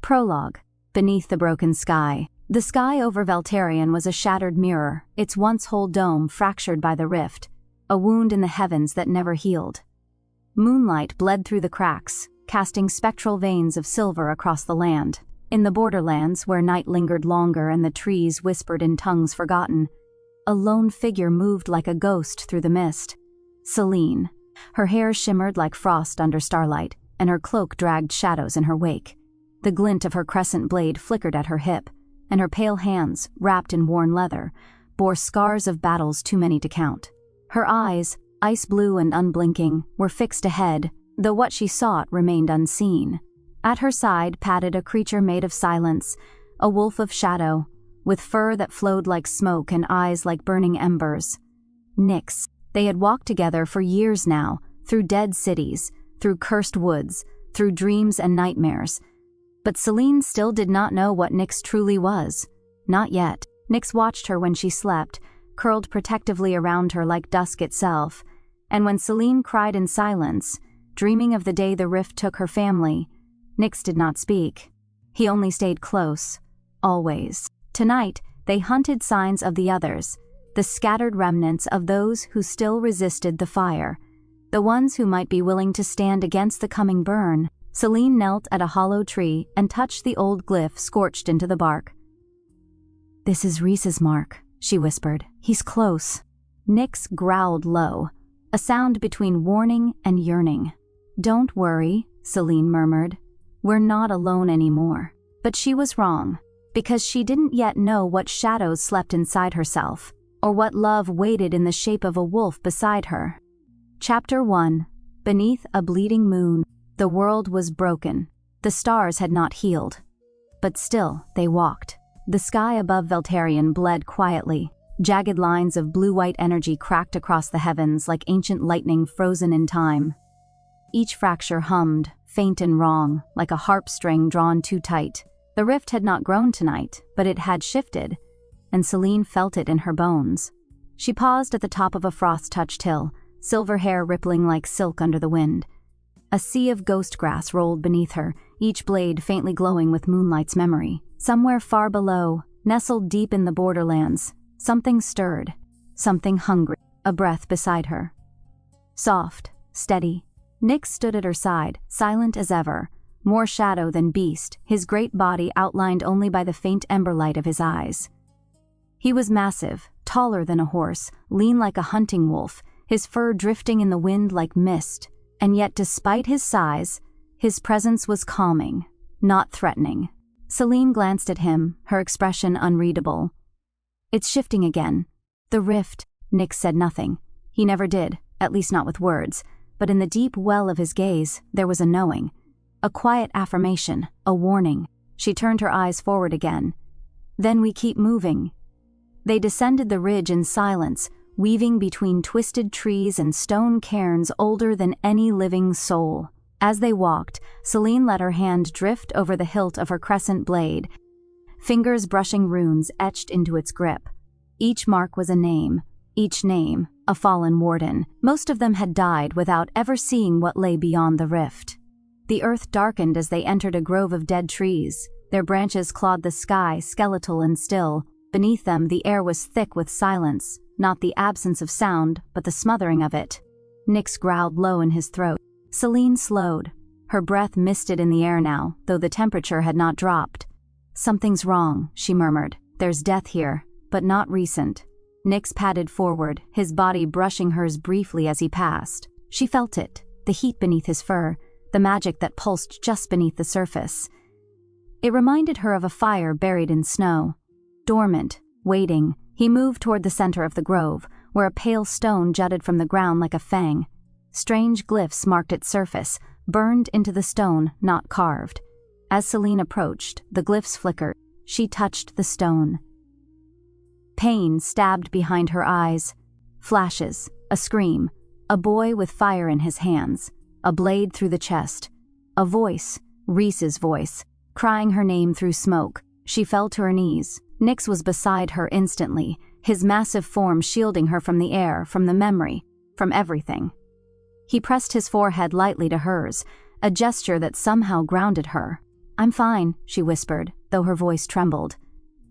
Prologue. Beneath the broken sky. The sky over Veltarion was a shattered mirror, its once whole dome fractured by the rift, a wound in the heavens that never healed. Moonlight bled through the cracks, casting spectral veins of silver across the land. In the borderlands, where night lingered longer and the trees whispered in tongues forgotten, a lone figure moved like a ghost through the mist. Selene. Her hair shimmered like frost under starlight, and her cloak dragged shadows in her wake. The glint of her crescent blade flickered at her hip, and her pale hands, wrapped in worn leather, bore scars of battles too many to count. Her eyes, ice blue and unblinking, were fixed ahead, though what she sought remained unseen. At her side padded a creature made of silence, a wolf of shadow, with fur that flowed like smoke and eyes like burning embers. Nyx. They had walked together for years now, through dead cities, through cursed woods, through dreams and nightmares. But Selene still did not know what Nyx truly was. Not yet. Nyx watched her when she slept, curled protectively around her like dusk itself, and when Selene cried in silence, dreaming of the day the rift took her family, Nyx did not speak. He only stayed close. Always. Tonight, they hunted signs of the others, the scattered remnants of those who still resisted the fire, the ones who might be willing to stand against the coming burn. Selene knelt at a hollow tree and touched the old glyph scorched into the bark. "This is Rhys's mark," she whispered. "He's close." Nyx growled low, a sound between warning and yearning. "Don't worry," Selene murmured. "We're not alone anymore." But she was wrong, because she didn't yet know what shadows slept inside herself, or what love waited in the shape of a wolf beside her. Chapter 1. Beneath a bleeding moon. The world was broken. The stars had not healed. But still, they walked. The sky above Veltarion bled quietly. Jagged lines of blue-white energy cracked across the heavens like ancient lightning frozen in time. Each fracture hummed, faint and wrong, like a harp string drawn too tight. The rift had not grown tonight, but it had shifted, and Selene felt it in her bones. She paused at the top of a frost-touched hill, silver hair rippling like silk under the wind. A sea of ghost grass rolled beneath her, each blade faintly glowing with moonlight's memory. Somewhere far below, nestled deep in the borderlands, something stirred, something hungry, a breath beside her. Soft, steady. Nyx stood at her side, silent as ever, more shadow than beast, his great body outlined only by the faint ember light of his eyes. He was massive, taller than a horse, lean like a hunting wolf, his fur drifting in the wind like mist. And yet, despite his size, his presence was calming, not threatening. Selene glanced at him, her expression unreadable. "It's shifting again." "The rift." Nyx said nothing. He never did, at least not with words, but in the deep well of his gaze, there was a knowing. A quiet affirmation, a warning. She turned her eyes forward again. "Then we keep moving." They descended the ridge in silence, weaving between twisted trees and stone cairns older than any living soul. As they walked, Selene let her hand drift over the hilt of her crescent blade, fingers brushing runes etched into its grip. Each mark was a name, each name a fallen warden. Most of them had died without ever seeing what lay beyond the rift. The earth darkened as they entered a grove of dead trees. Their branches clawed the sky, skeletal and still. Beneath them, the air was thick with silence. Not the absence of sound, but the smothering of it. Nyx growled low in his throat. Selene slowed. Her breath misted in the air now, though the temperature had not dropped. "Something's wrong," she murmured. "There's death here, but not recent." Nyx padded forward, his body brushing hers briefly as he passed. She felt it, the heat beneath his fur, the magic that pulsed just beneath the surface. It reminded her of a fire buried in snow. Dormant, waiting. He moved toward the center of the grove, where a pale stone jutted from the ground like a fang. Strange glyphs marked its surface, burned into the stone, not carved. As Selene approached, the glyphs flickered. She touched the stone. Pain stabbed behind her eyes. Flashes, a scream, a boy with fire in his hands, a blade through the chest. A voice, Rhys's voice, crying her name through smoke. She fell to her knees. Nyx was beside her instantly, his massive form shielding her from the air, from the memory, from everything. He pressed his forehead lightly to hers, a gesture that somehow grounded her. "I'm fine," she whispered, though her voice trembled.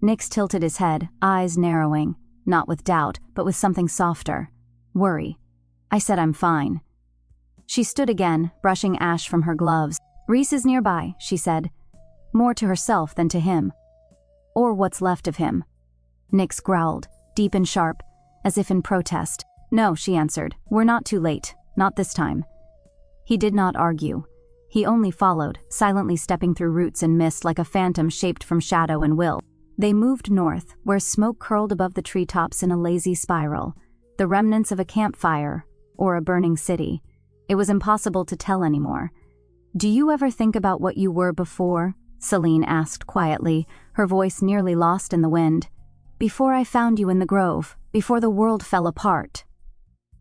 Nyx tilted his head, eyes narrowing, not with doubt, but with something softer. Worry. "I said I'm fine." She stood again, brushing ash from her gloves. "Rhys is nearby," she said, more to herself than to him. Or what's left of him. Nyx growled, deep and sharp, as if in protest. "No," she answered. "We're not too late. Not this time." He did not argue. He only followed, silently stepping through roots and mist like a phantom shaped from shadow and will. They moved north, where smoke curled above the treetops in a lazy spiral, the remnants of a campfire or a burning city. It was impossible to tell anymore. "Do you ever think about what you were before?" Selene asked quietly, her voice nearly lost in the wind. "Before I found you in the grove, before the world fell apart."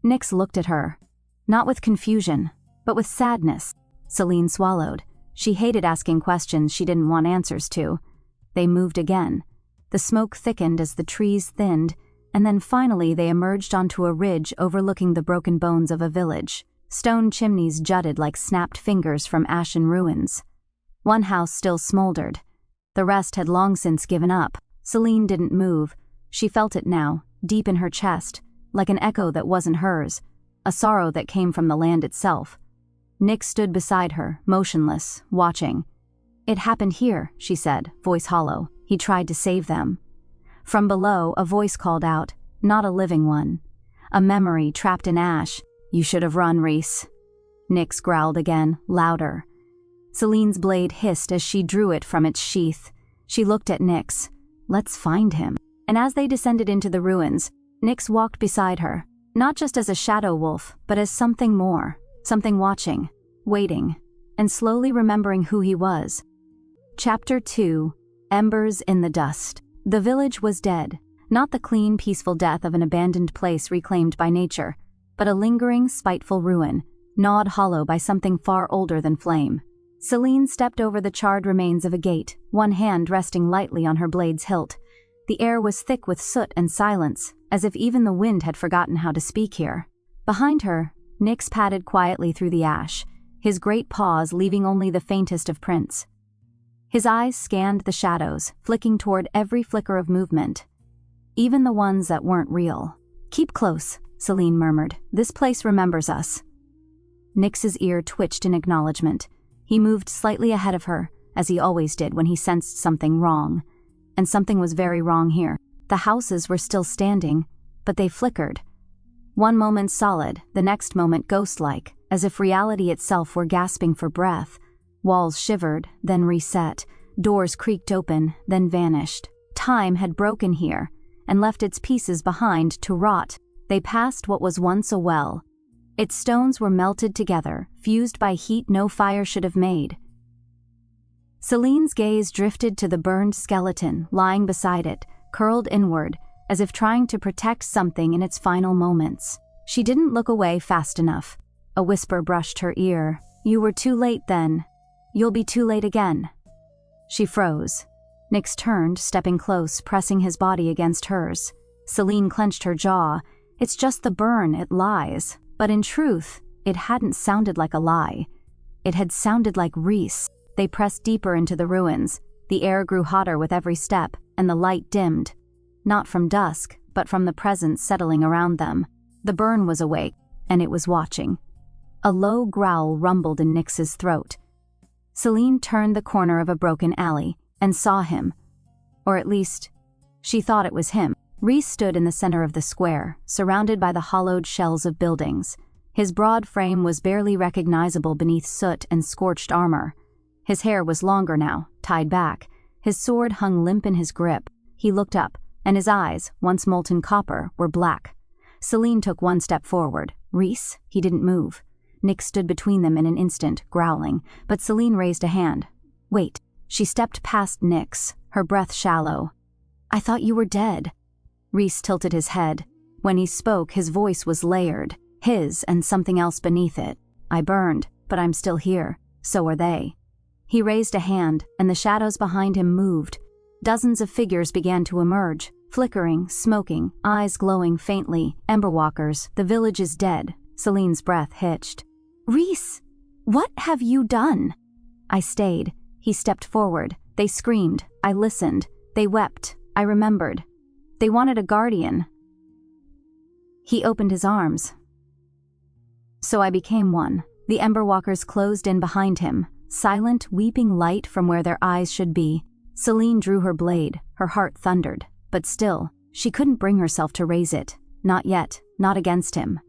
Nyx looked at her, not with confusion, but with sadness. Selene swallowed. She hated asking questions she didn't want answers to. They moved again. The smoke thickened as the trees thinned, and then finally they emerged onto a ridge overlooking the broken bones of a village. Stone chimneys jutted like snapped fingers from ashen ruins. One house still smoldered. The rest had long since given up. Selene didn't move. She felt it now, deep in her chest, like an echo that wasn't hers, a sorrow that came from the land itself. Nyx stood beside her, motionless, watching. "It happened here," she said, voice hollow. "He tried to save them." From below, a voice called out, not a living one. A memory trapped in ash. "You should have run, Rhys." Nyx growled again, louder. Selene's blade hissed as she drew it from its sheath. She looked at Nyx. "Let's find him." And as they descended into the ruins, Nyx walked beside her, not just as a shadow wolf, but as something more, something watching, waiting, and slowly remembering who he was. Chapter 2: Embers in the Dust. The village was dead, not the clean, peaceful death of an abandoned place reclaimed by nature, but a lingering, spiteful ruin, gnawed hollow by something far older than flame. Selene stepped over the charred remains of a gate, one hand resting lightly on her blade's hilt. The air was thick with soot and silence, as if even the wind had forgotten how to speak here. Behind her, Nyx padded quietly through the ash, his great paws leaving only the faintest of prints. His eyes scanned the shadows, flicking toward every flicker of movement, even the ones that weren't real. "Keep close," Selene murmured. "This place remembers us." Nyx's ear twitched in acknowledgement. He moved slightly ahead of her, as he always did when he sensed something wrong. And something was very wrong here. The houses were still standing, but they flickered. One moment solid, the next moment ghost-like, as if reality itself were gasping for breath. Walls shivered, then reset. Doors creaked open, then vanished. Time had broken here, and left its pieces behind to rot. They passed what was once a well. Its stones were melted together, fused by heat no fire should have made. Selene's gaze drifted to the burned skeleton lying beside it, curled inward, as if trying to protect something in its final moments. She didn't look away fast enough. A whisper brushed her ear. "You were too late then. You'll be too late again." She froze. Nyx turned, stepping close, pressing his body against hers. Selene clenched her jaw. "It's just the burn, it lies." But in truth, it hadn't sounded like a lie. It had sounded like Rhys. They pressed deeper into the ruins. The air grew hotter with every step, and the light dimmed. Not from dusk, but from the presence settling around them. The burn was awake, and it was watching. A low growl rumbled in Nyx's throat. Selene turned the corner of a broken alley, and saw him. Or at least, she thought it was him. Rhys stood in the center of the square, surrounded by the hollowed shells of buildings. His broad frame was barely recognizable beneath soot and scorched armor. His hair was longer now, tied back. His sword hung limp in his grip. He looked up, and his eyes, once molten copper, were black. Selene took one step forward. "Rhys?" He didn't move. Nyx stood between them in an instant, growling, but Selene raised a hand. "Wait." She stepped past Nyx, her breath shallow. "I thought you were dead." Rhys tilted his head. When he spoke, his voice was layered, his and something else beneath it. "I burned, but I'm still here. So are they." He raised a hand, and the shadows behind him moved. Dozens of figures began to emerge, flickering, smoking, eyes glowing faintly. Emberwalkers. "The village is dead." Selene's breath hitched. "Rhys, what have you done?" "I stayed. He stepped forward. They screamed. I listened. They wept. I remembered. They wanted a guardian. He opened his arms. So I became one. The Emberwalkers closed in behind him, silent, weeping light from where their eyes should be. Selene drew her blade. Her heart thundered. But still, she couldn't bring herself to raise it. Not yet. Not against him.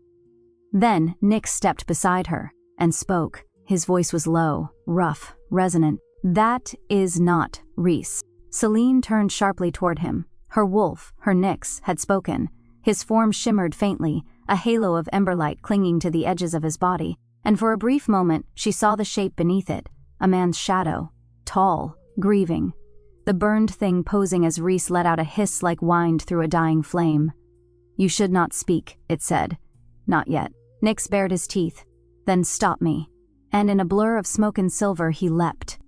Then Nyx stepped beside her and spoke. His voice was low, rough, resonant. That is not Rhys. Selene turned sharply toward him. Her wolf, her Nyx, had spoken. His form shimmered faintly, a halo of emberlight clinging to the edges of his body, and for a brief moment she saw the shape beneath it, a man's shadow, tall, grieving. The burned thing posing as Rhys let out a hiss like wind through a dying flame. You should not speak, it said. Not yet. Nyx bared his teeth. Then stop me. And in a blur of smoke and silver he leapt.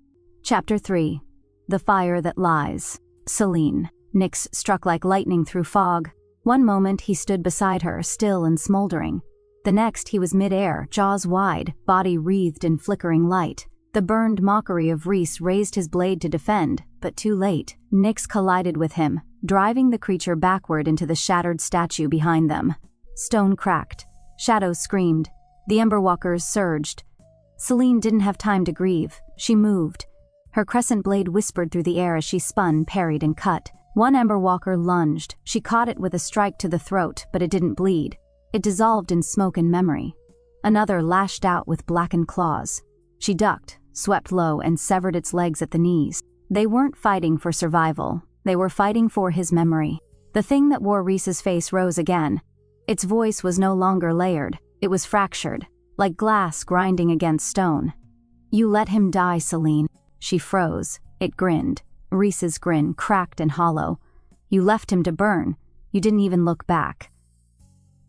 Chapter 3. The Fire That Lies. Selene. Nyx struck like lightning through fog. One moment he stood beside her, still and smoldering. The next he was mid-air, jaws wide, body wreathed in flickering light. The burned mockery of Rhys raised his blade to defend, but too late. Nyx collided with him, driving the creature backward into the shattered statue behind them. Stone cracked. Shadows screamed. The Emberwalkers surged. Selene didn't have time to grieve. She moved. Her crescent blade whispered through the air as she spun, parried, and cut. One Emberwalker lunged. She caught it with a strike to the throat, but it didn't bleed. It dissolved in smoke and memory. Another lashed out with blackened claws. She ducked, swept low, and severed its legs at the knees. They weren't fighting for survival. They were fighting for his memory. The thing that wore Rhys's face rose again. Its voice was no longer layered. It was fractured, like glass grinding against stone. You let him die, Selene. She froze. It grinned. Rhys's grin, cracked and hollow. You left him to burn. You didn't even look back.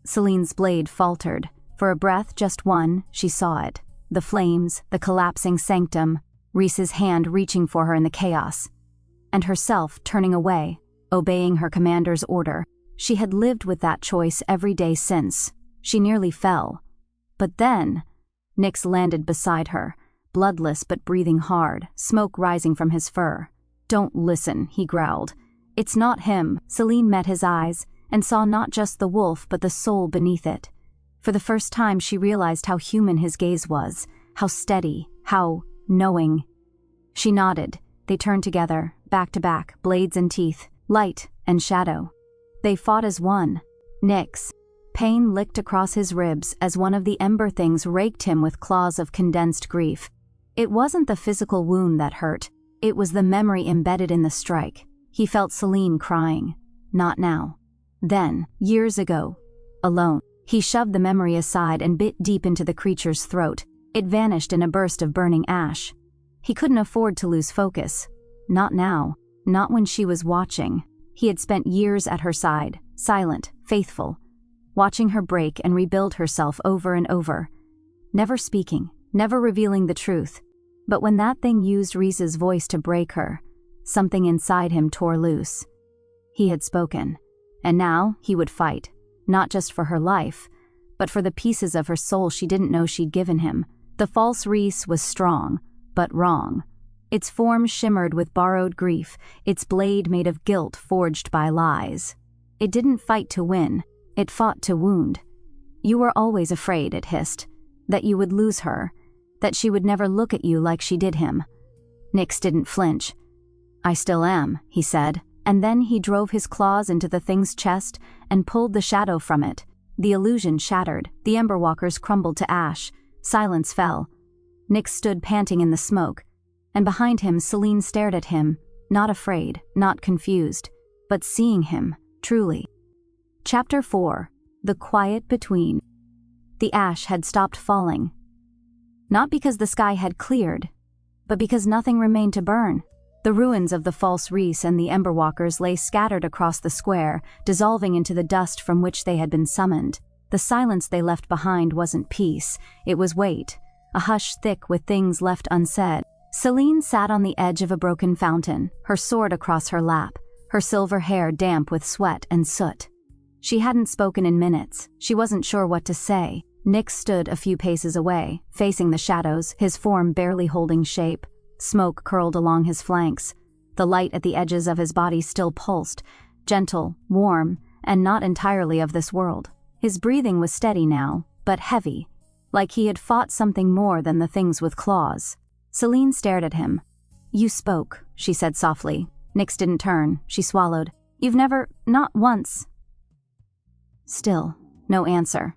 Selene's blade faltered. For a breath, just one, she saw it. The flames, the collapsing sanctum, Rhys's hand reaching for her in the chaos. And herself turning away, obeying her commander's order. She had lived with that choice every day since. She nearly fell. But then, Nyx landed beside her, bloodless but breathing hard, smoke rising from his fur. Don't listen, he growled. It's not him. Selene met his eyes and saw not just the wolf but the soul beneath it. For the first time she realized how human his gaze was, how steady, how knowing. She nodded. They turned together, back to back, blades and teeth, light and shadow. They fought as one. Nyx. Pain licked across his ribs as one of the ember things raked him with claws of condensed grief. It wasn't the physical wound that hurt. It was the memory embedded in the strike. He felt Selene crying. Not now. Then, years ago. Alone. He shoved the memory aside and bit deep into the creature's throat. It vanished in a burst of burning ash. He couldn't afford to lose focus. Not now. Not when she was watching. He had spent years at her side, silent, faithful, watching her break and rebuild herself over and over. Never speaking, never revealing the truth. But when that thing used Rhys's voice to break her, something inside him tore loose. He had spoken, and now he would fight, not just for her life, but for the pieces of her soul she didn't know she'd given him. The false Rhys was strong, but wrong. Its form shimmered with borrowed grief, its blade made of guilt forged by lies. It didn't fight to win, it fought to wound. You were always afraid, it hissed, that you would lose her, that she would never look at you like she did him. Nyx didn't flinch. I still am, he said, and then he drove his claws into the thing's chest and pulled the shadow from it. The illusion shattered, the Emberwalkers crumbled to ash, silence fell. Nyx stood panting in the smoke, and behind him Selene stared at him, not afraid, not confused, but seeing him, truly. Chapter 4. The Quiet Between. The ash had stopped falling. Not because the sky had cleared, but because nothing remained to burn. The ruins of the false Rhys and the Emberwalkers lay scattered across the square, dissolving into the dust from which they had been summoned. The silence they left behind wasn't peace, it was weight, a hush thick with things left unsaid. Selene sat on the edge of a broken fountain, her sword across her lap, her silver hair damp with sweat and soot. She hadn't spoken in minutes. She wasn't sure what to say. Nyx stood a few paces away, facing the shadows, his form barely holding shape. Smoke curled along his flanks. The light at the edges of his body still pulsed, gentle, warm, and not entirely of this world. His breathing was steady now, but heavy, like he had fought something more than the things with claws. Selene stared at him. "You spoke," she said softly. Nyx didn't turn. She swallowed. "You've never, not once." Still, no answer.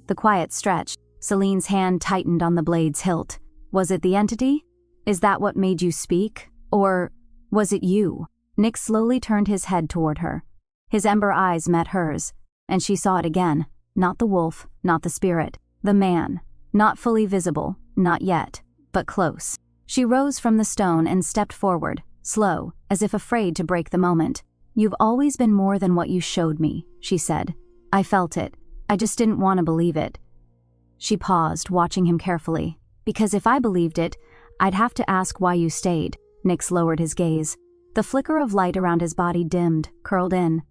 The quiet stretched. Selene's hand tightened on the blade's hilt. Was it the entity? Is that what made you speak? Or was it you? Nyx slowly turned his head toward her. His ember eyes met hers, and she saw it again. Not the wolf, not the spirit. The man. Not fully visible, not yet, but close. She rose from the stone and stepped forward, slow, as if afraid to break the moment. "You've always been more than what you showed me," she said. "I felt it. I just didn't want to believe it." She paused, watching him carefully. "Because if I believed it, I'd have to ask why you stayed." Nyx lowered his gaze. The flicker of light around his body dimmed, curled in.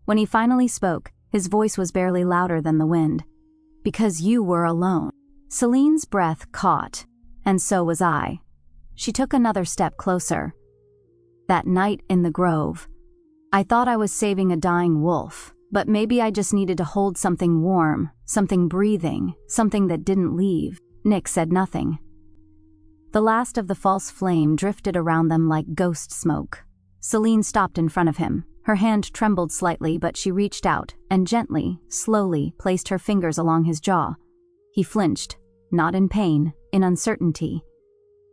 When he finally spoke, his voice was barely louder than the wind. "Because you were alone." Selene's breath caught, and so was I. She took another step closer. "That night in the grove, I thought I was saving a dying wolf, but maybe I just needed to hold something warm, something breathing, something that didn't leave." Nyx said nothing. The last of the false flame drifted around them like ghost smoke. Selene stopped in front of him. Her hand trembled slightly, but she reached out and gently, slowly placed her fingers along his jaw. He flinched, not in pain, in uncertainty.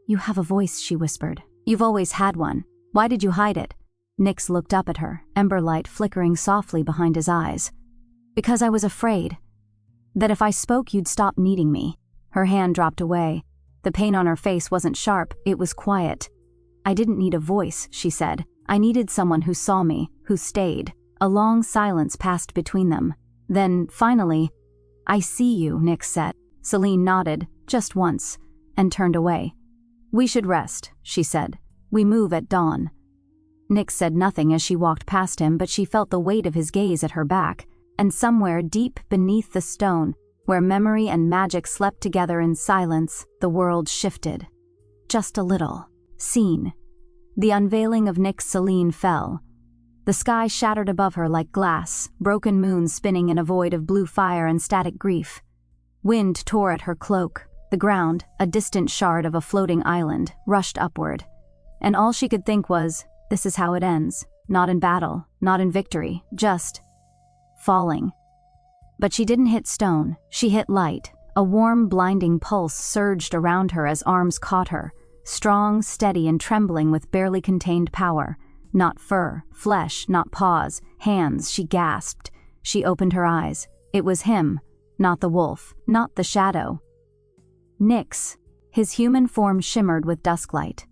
"You have a voice," she whispered. "You've always had one. Why did you hide it?" Nyx looked up at her, ember light flickering softly behind his eyes. "Because I was afraid. That if I spoke, you'd stop needing me." Her hand dropped away. The pain on her face wasn't sharp, it was quiet. "I didn't need a voice," she said. "I needed someone who saw me, who stayed." A long silence passed between them. Then, finally, "I see you," Nyx said. Selene nodded, just once, and turned away. "We should rest," she said. "We move at dawn." Nyx said nothing as she walked past him, but she felt the weight of his gaze at her back, and somewhere deep beneath the stone, where memory and magic slept together in silence, the world shifted. Just a little. Scene. The unveiling of Nyx Selene fell. The sky shattered above her like glass, broken moon spinning in a void of blue fire and static grief. Wind tore at her cloak. The ground, a distant shard of a floating island, rushed upward. And all she could think was, this is how it ends. Not in battle, not in victory, just falling. But she didn't hit stone, she hit light. A warm, blinding pulse surged around her as arms caught her, strong, steady, and trembling with barely contained power. Not fur, flesh, not paws, hands, she gasped. She opened her eyes. It was him, not the wolf, not the shadow. Nyx. His human form shimmered with dusklight.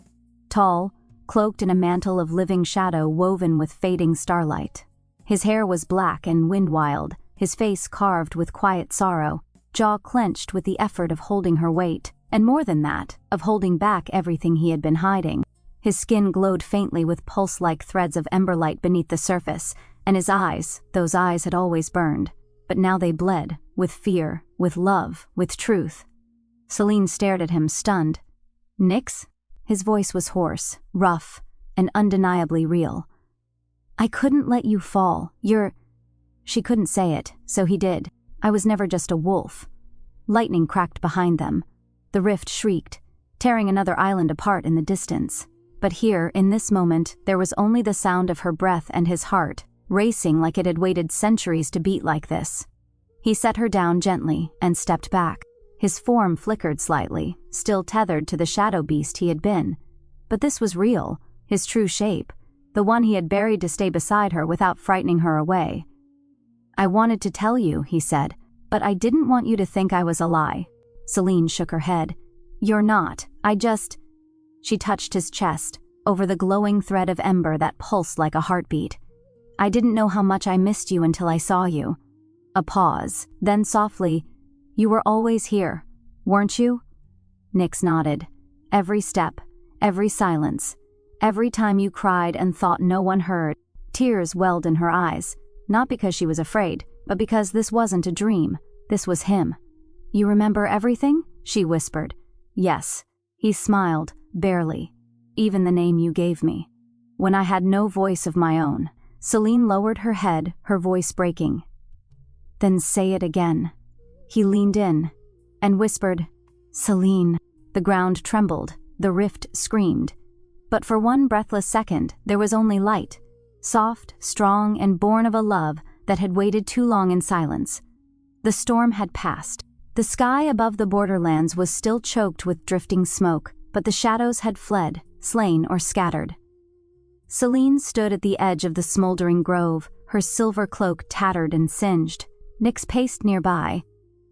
Tall, cloaked in a mantle of living shadow woven with fading starlight. His hair was black and wind-wild, his face carved with quiet sorrow, jaw clenched with the effort of holding her weight, and more than that, of holding back everything he had been hiding. His skin glowed faintly with pulse-like threads of ember light beneath the surface, and his eyes, those eyes had always burned, but now they bled, with fear, with love, with truth. Selene stared at him, stunned. "Nyx?" His voice was hoarse, rough, and undeniably real. "I couldn't let you fall. She couldn't say it, so he did. "I was never just a wolf." Lightning cracked behind them. The rift shrieked, tearing another island apart in the distance. But here, in this moment, there was only the sound of her breath and his heart, racing like it had waited centuries to beat like this. He set her down gently and stepped back. His form flickered slightly, still tethered to the shadow beast he had been. But this was real, his true shape, the one he had buried to stay beside her without frightening her away. "I wanted to tell you," he said, "but I didn't want you to think I was a lie." Selene shook her head. "You're not. She touched his chest, over the glowing thread of ember that pulsed like a heartbeat. "I didn't know how much I missed you until I saw you." A pause, then softly, "You were always here, weren't you?" Nyx nodded. "Every step, every silence, every time you cried and thought no one heard." Tears welled in her eyes, not because she was afraid, but because this wasn't a dream. This was him. "You remember everything?" she whispered. "Yes." He smiled, barely. even the name you gave me. When I had no voice of my own." Selene lowered her head, her voice breaking. "Then say it again." He leaned in and whispered, "Selene." The ground trembled, the rift screamed. But for one breathless second, there was only light, soft, strong, and born of a love that had waited too long in silence. The storm had passed. The sky above the borderlands was still choked with drifting smoke, but the shadows had fled, slain or scattered. Selene stood at the edge of the smoldering grove, her silver cloak tattered and singed. Nyx paced nearby,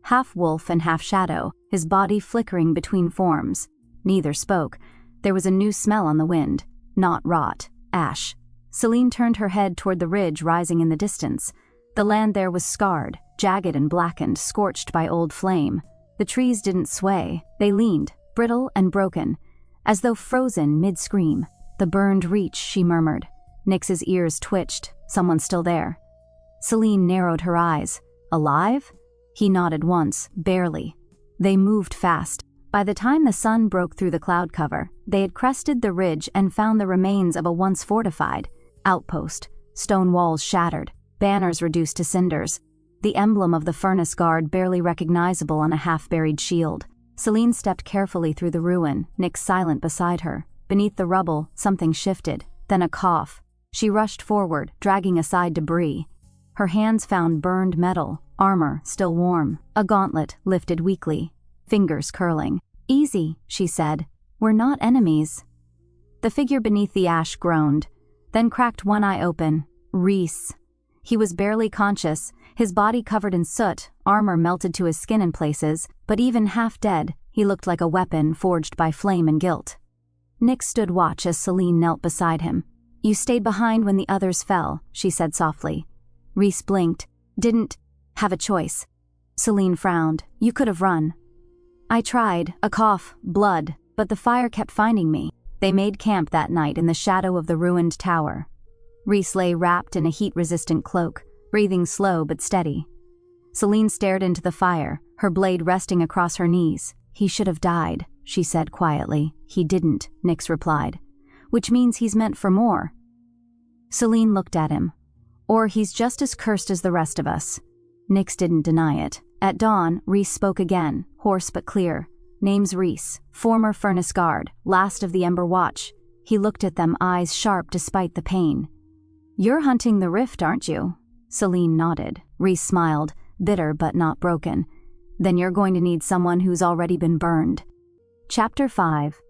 half wolf and half shadow, his body flickering between forms. Neither spoke. There was a new smell on the wind, not rot, ash. Selene turned her head toward the ridge rising in the distance. The land there was scarred, jagged and blackened, scorched by old flame. The trees didn't sway, they leaned, brittle and broken, as though frozen mid-scream. "The burned reach," she murmured. Nyx's ears twitched. Someone still there. Selene narrowed her eyes. "Alive?" He nodded once, barely. They moved fast. By the time the sun broke through the cloud cover, they had crested the ridge and found the remains of a once fortified outpost, stone walls shattered, banners reduced to cinders, the emblem of the furnace guard barely recognizable on a half-buried shield. Selene stepped carefully through the ruin, Nyx silent beside her. Beneath the rubble, something shifted, then a cough. She rushed forward, dragging aside debris. Her hands found burned metal, armor still warm, a gauntlet lifted weakly, fingers curling. "Easy," she said. "We're not enemies." The figure beneath the ash groaned, then cracked one eye open. Rhys. He was barely conscious, his body covered in soot, armor melted to his skin in places, but even half dead, he looked like a weapon forged by flame and guilt. Nyx stood watch as Selene knelt beside him. "You stayed behind when the others fell," she said softly. Rhys blinked. "Didn't have a choice." Selene frowned. "You could have run." "I tried, a cough, blood, but the fire kept finding me." They made camp that night in the shadow of the ruined tower. Rhys lay wrapped in a heat-resistant cloak, breathing slow but steady. Selene stared into the fire, her blade resting across her knees. "He should have died," she said quietly. "He didn't," Nyx replied. "Which means he's meant for more." Selene looked at him. "Or he's just as cursed as the rest of us." Nyx didn't deny it. At dawn, Rhys spoke again, hoarse but clear. "Name's Rhys, former furnace guard, last of the Ember Watch." He looked at them, eyes sharp despite the pain. "You're hunting the rift, aren't you?" Selene nodded. Rhys smiled, bitter but not broken. "Then you're going to need someone who's already been burned." Chapter 5.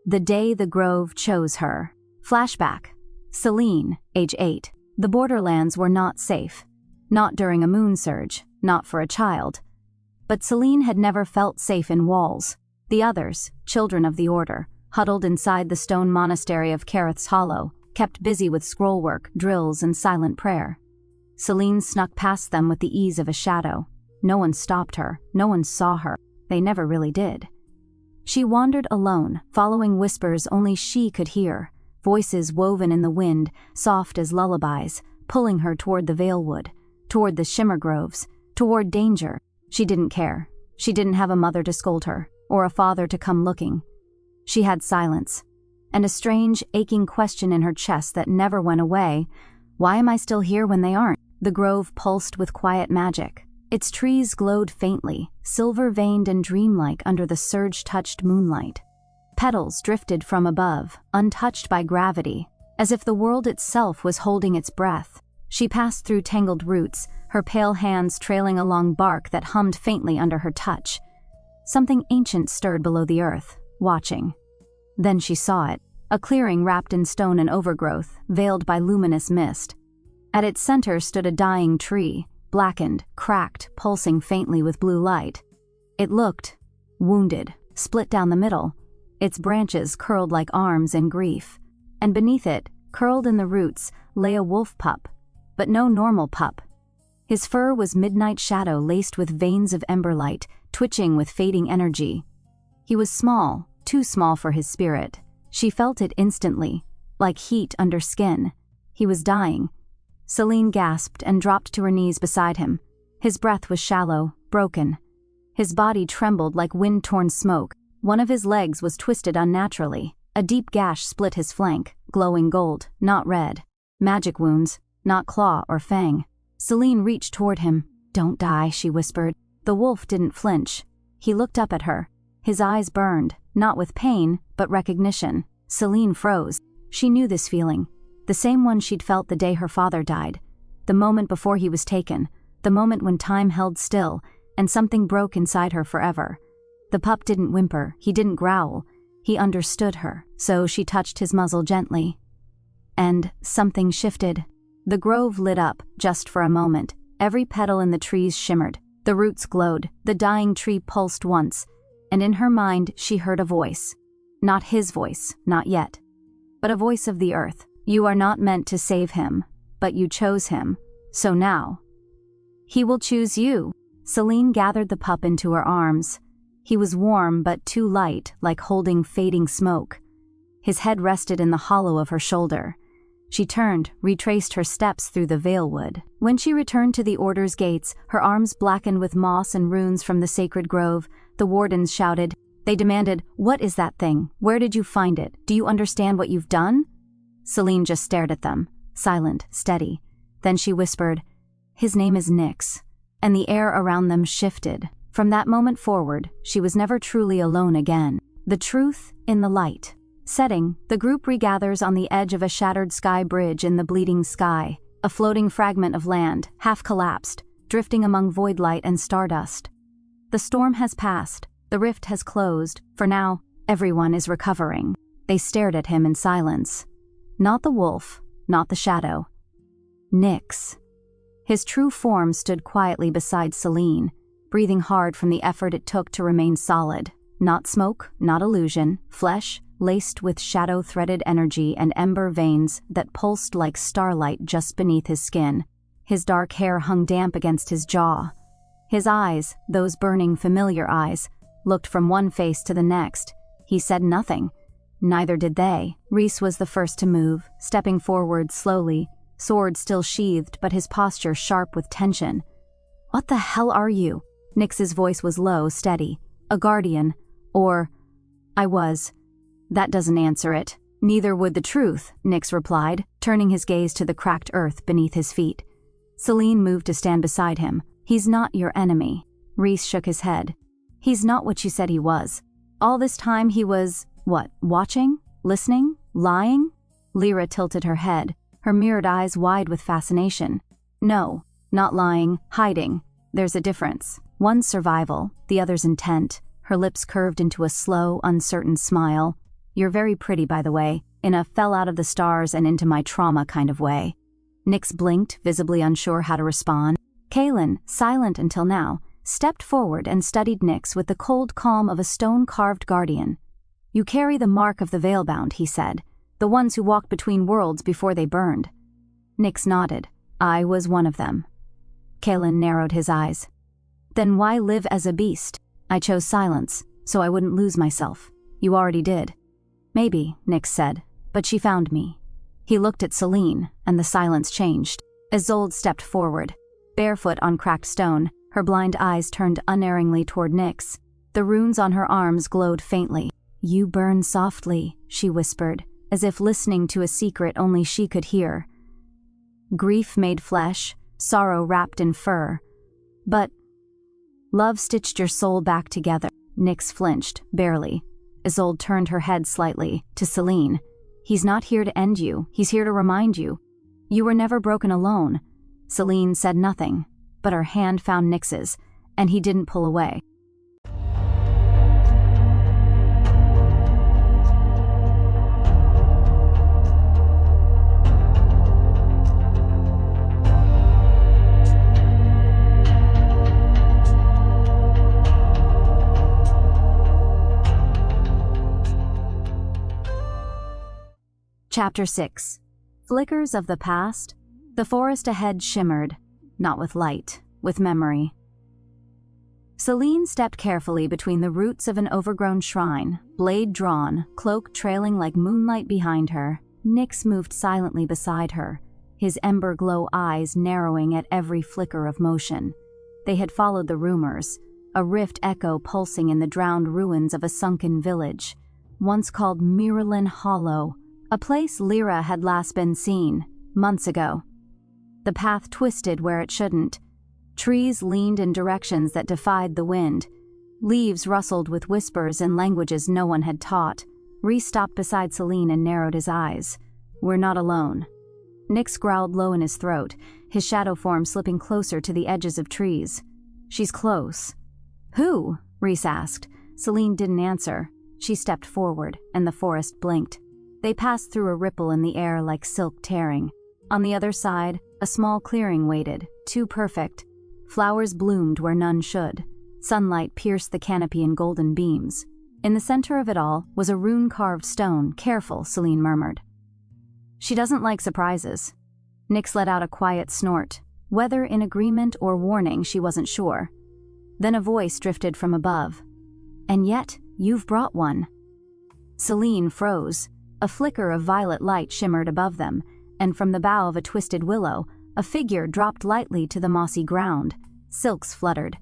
The Day the Grove Chose Her. Flashback. Selene, age 8. The borderlands were not safe. Not during a moon surge, not for a child. But Selene had never felt safe in walls. The others, children of the Order, huddled inside the stone monastery of Kareth's Hollow, kept busy with scrollwork, drills, and silent prayer. Selene snuck past them with the ease of a shadow. No one stopped her, no one saw her. They never really did. She wandered alone, following whispers only she could hear, voices woven in the wind, soft as lullabies, pulling her toward the Valewood, toward the shimmer groves, toward danger. She didn't care. She didn't have a mother to scold her, or a father to come looking. She had silence, and a strange, aching question in her chest that never went away. Why am I still here when they aren't? The grove pulsed with quiet magic. Its trees glowed faintly, silver-veined and dreamlike under the surge-touched moonlight. Petals drifted from above, untouched by gravity, as if the world itself was holding its breath. She passed through tangled roots, her pale hands trailing along bark that hummed faintly under her touch. Something ancient stirred below the earth, watching. Then she saw it, a clearing wrapped in stone and overgrowth, veiled by luminous mist. At its center stood a dying tree, blackened, cracked, pulsing faintly with blue light. It looked wounded, split down the middle, its branches curled like arms in grief. And beneath it, curled in the roots, lay a wolf pup, but no normal pup. His fur was midnight shadow laced with veins of emberlight, twitching with fading energy. He was small, too small for his spirit. She felt it instantly, like heat under skin. He was dying. Selene gasped and dropped to her knees beside him. His breath was shallow, broken. His body trembled like wind-torn smoke. One of his legs was twisted unnaturally, A deep gash split his flank, glowing gold, not red. Magic wounds, not claw or fang. Selene reached toward him. "Don't die," she whispered. The wolf didn't flinch. He looked up at her. His eyes burned, not with pain, but recognition. Selene froze. She knew this feeling. The same one she'd felt the day her father died. The moment before he was taken. The moment when time held still, and something broke inside her forever. The pup didn't whimper, he didn't growl. He understood her, so she touched his muzzle gently. And something shifted. The grove lit up, just for a moment. Every petal in the trees shimmered. The roots glowed. The dying tree pulsed once. And in her mind, she heard a voice. Not his voice, not yet. But a voice of the earth. "You are not meant to save him, but you chose him. So now, he will choose you." Selene gathered the pup into her arms. He was warm but too light, like holding fading smoke. His head rested in the hollow of her shoulder. She turned, retraced her steps through the Valewood. When she returned to the Order's gates, her arms blackened with moss and runes from the sacred grove, the wardens shouted. They demanded, "What is that thing? Where did you find it? Do you understand what you've done?" Selene just stared at them, silent, steady. Then she whispered, "His name is Nyx." And the air around them shifted. From that moment forward, she was never truly alone again. The truth in the light. Setting, the group regathers on the edge of a shattered sky bridge in the bleeding sky, a floating fragment of land, half collapsed, drifting among void light and stardust. The storm has passed, the rift has closed. For now, everyone is recovering. They stared at him in silence. Not the wolf, not the shadow. Nyx. His true form stood quietly beside Selene, breathing hard from the effort it took to remain solid. Not smoke, not illusion, flesh, laced with shadow-threaded energy and ember veins that pulsed like starlight just beneath his skin. His dark hair hung damp against his jaw. His eyes, those burning familiar eyes, looked from one face to the next. He said nothing. Neither did they. Rhys was the first to move, stepping forward slowly, sword still sheathed but his posture sharp with tension. "What the hell are you?" Nyx's voice was low, steady. "A guardian. Or, I was." "That doesn't answer it." "Neither would the truth," Nyx replied, turning his gaze to the cracked earth beneath his feet. Selene moved to stand beside him. "He's not your enemy." Rhys shook his head. "He's not what you said he was. All this time he was, what, watching? Listening? Lying?" Lyra tilted her head, her mirrored eyes wide with fascination. "No, not lying, hiding. There's a difference. One's survival, the other's intent." Her lips curved into a slow, uncertain smile. "You're very pretty, by the way, in a fell out of the stars and into my trauma kind of way." Nyx blinked, visibly unsure how to respond. Kaelin, silent until now, stepped forward and studied Nyx with the cold calm of a stone-carved guardian. "You carry the mark of the Veilbound," he said, "the ones who walked between worlds before they burned." Nyx nodded. "I was one of them." Kaelin narrowed his eyes. "Then why live as a beast?" "I chose silence, so I wouldn't lose myself." "You already did." "Maybe," Nyx said, "but she found me." He looked at Selene, and the silence changed. Isolde stepped forward, barefoot on cracked stone, her blind eyes turned unerringly toward Nyx. The runes on her arms glowed faintly. "You burn softly," she whispered, as if listening to a secret only she could hear. "Grief made flesh, sorrow wrapped in fur. But love stitched your soul back together." Nyx flinched, barely. Isolde turned her head slightly, to Selene. "He's not here to end you, he's here to remind you. You were never broken alone." Selene said nothing, but her hand found Nyx's, and he didn't pull away. Chapter 6. Flickers of the past. The forest ahead shimmered, not with light, with memory. Selene stepped carefully between the roots of an overgrown shrine, blade drawn, cloak trailing like moonlight behind her. Nyx moved silently beside her, his ember-glow eyes narrowing at every flicker of motion. They had followed the rumors, a rift echo pulsing in the drowned ruins of a sunken village. once called Miralyn Hollow, a place Lyra had last been seen, months ago. The path twisted where it shouldn't. Trees leaned in directions that defied the wind. Leaves rustled with whispers in languages no one had taught. Rhys stopped beside Selene and narrowed his eyes. "We're not alone." Nyx growled low in his throat, his shadow form slipping closer to the edges of trees. "She's close." "Who?" Rhys asked. Selene didn't answer. She stepped forward, and the forest blinked. They passed through a ripple in the air like silk tearing. On the other side, a small clearing waited, too perfect. Flowers bloomed where none should. Sunlight pierced the canopy in golden beams. In the center of it all was a rune-carved stone. "Careful," Selene murmured. "She doesn't like surprises." Nyx let out a quiet snort. Whether in agreement or warning, she wasn't sure. Then a voice drifted from above. "And yet, you've brought one." Selene froze. A flicker of violet light shimmered above them, and from the bough of a twisted willow, a figure dropped lightly to the mossy ground. Silks fluttered.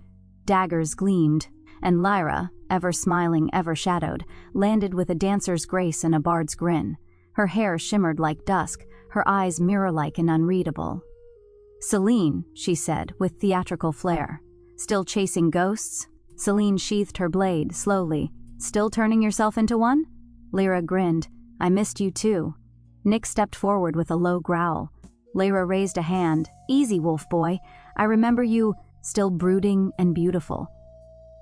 Daggers gleamed, and Lyra, ever smiling, ever shadowed, landed with a dancer's grace and a bard's grin. Her hair shimmered like dusk, her eyes mirror-like and unreadable. "Selene," she said, with theatrical flair. "Still chasing ghosts?" Selene sheathed her blade, slowly. "Still turning yourself into one?" Lyra grinned. "I missed you too." Nyx stepped forward with a low growl. Lyra raised a hand. "Easy, wolf boy. I remember you, still brooding and beautiful.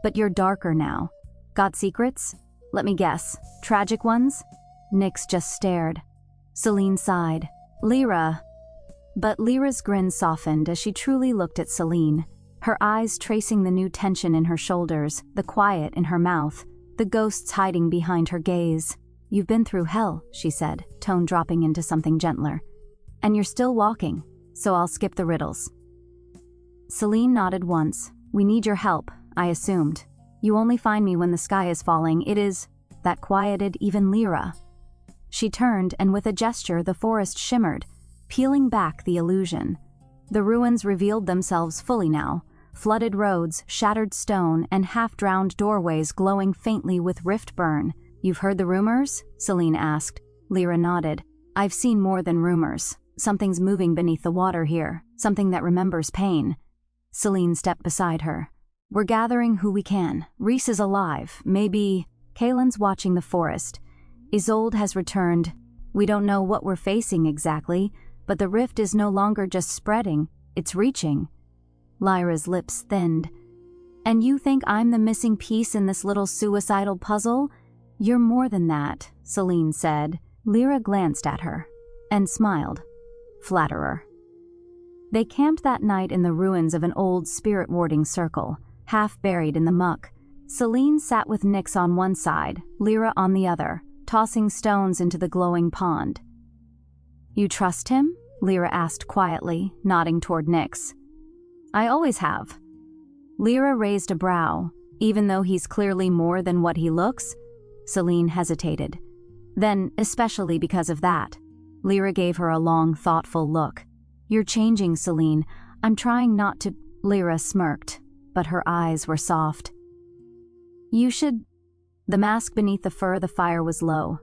But you're darker now. Got secrets? Let me guess. Tragic ones?" Nyx just stared. Selene sighed. "Lyra." But Lyra's grin softened as she truly looked at Selene, her eyes tracing the new tension in her shoulders, the quiet in her mouth, the ghosts hiding behind her gaze. "You've been through hell," she said, tone dropping into something gentler. "And you're still walking, so I'll skip the riddles." Selene nodded once. "We need your help," I assumed. "You only find me when the sky is falling. It is..." That quieted even Lyra. She turned, and with a gesture the forest shimmered, peeling back the illusion. The ruins revealed themselves fully now. Flooded roads, shattered stone, and half-drowned doorways glowing faintly with rift burn. "You've heard the rumors?" Selene asked. Lyra nodded. "I've seen more than rumors. Something's moving beneath the water here, something that remembers pain." Selene stepped beside her. "We're gathering who we can. Rhys is alive. Maybe... Kaelin's watching the forest. Isolde has returned. We don't know what we're facing exactly, but the rift is no longer just spreading, it's reaching." Lyra's lips thinned. "And you think I'm the missing piece in this little suicidal puzzle? You're more than that," Selene said. Lyra glanced at her and smiled. Flatterer. They camped that night in the ruins of an old spirit-warding circle, half buried in the muck. Selene sat with Nyx on one side, Lyra on the other, tossing stones into the glowing pond. "You trust him?" Lyra asked quietly, nodding toward Nyx. "I always have." Lyra raised a brow. "Even though he's clearly more than what he looks?" Selene hesitated. "Then, especially because of that." Lyra gave her a long, thoughtful look. "You're changing, Selene. I'm trying not to..." Lyra smirked, but her eyes were soft. "You should..." The mask beneath the fur the fire was low.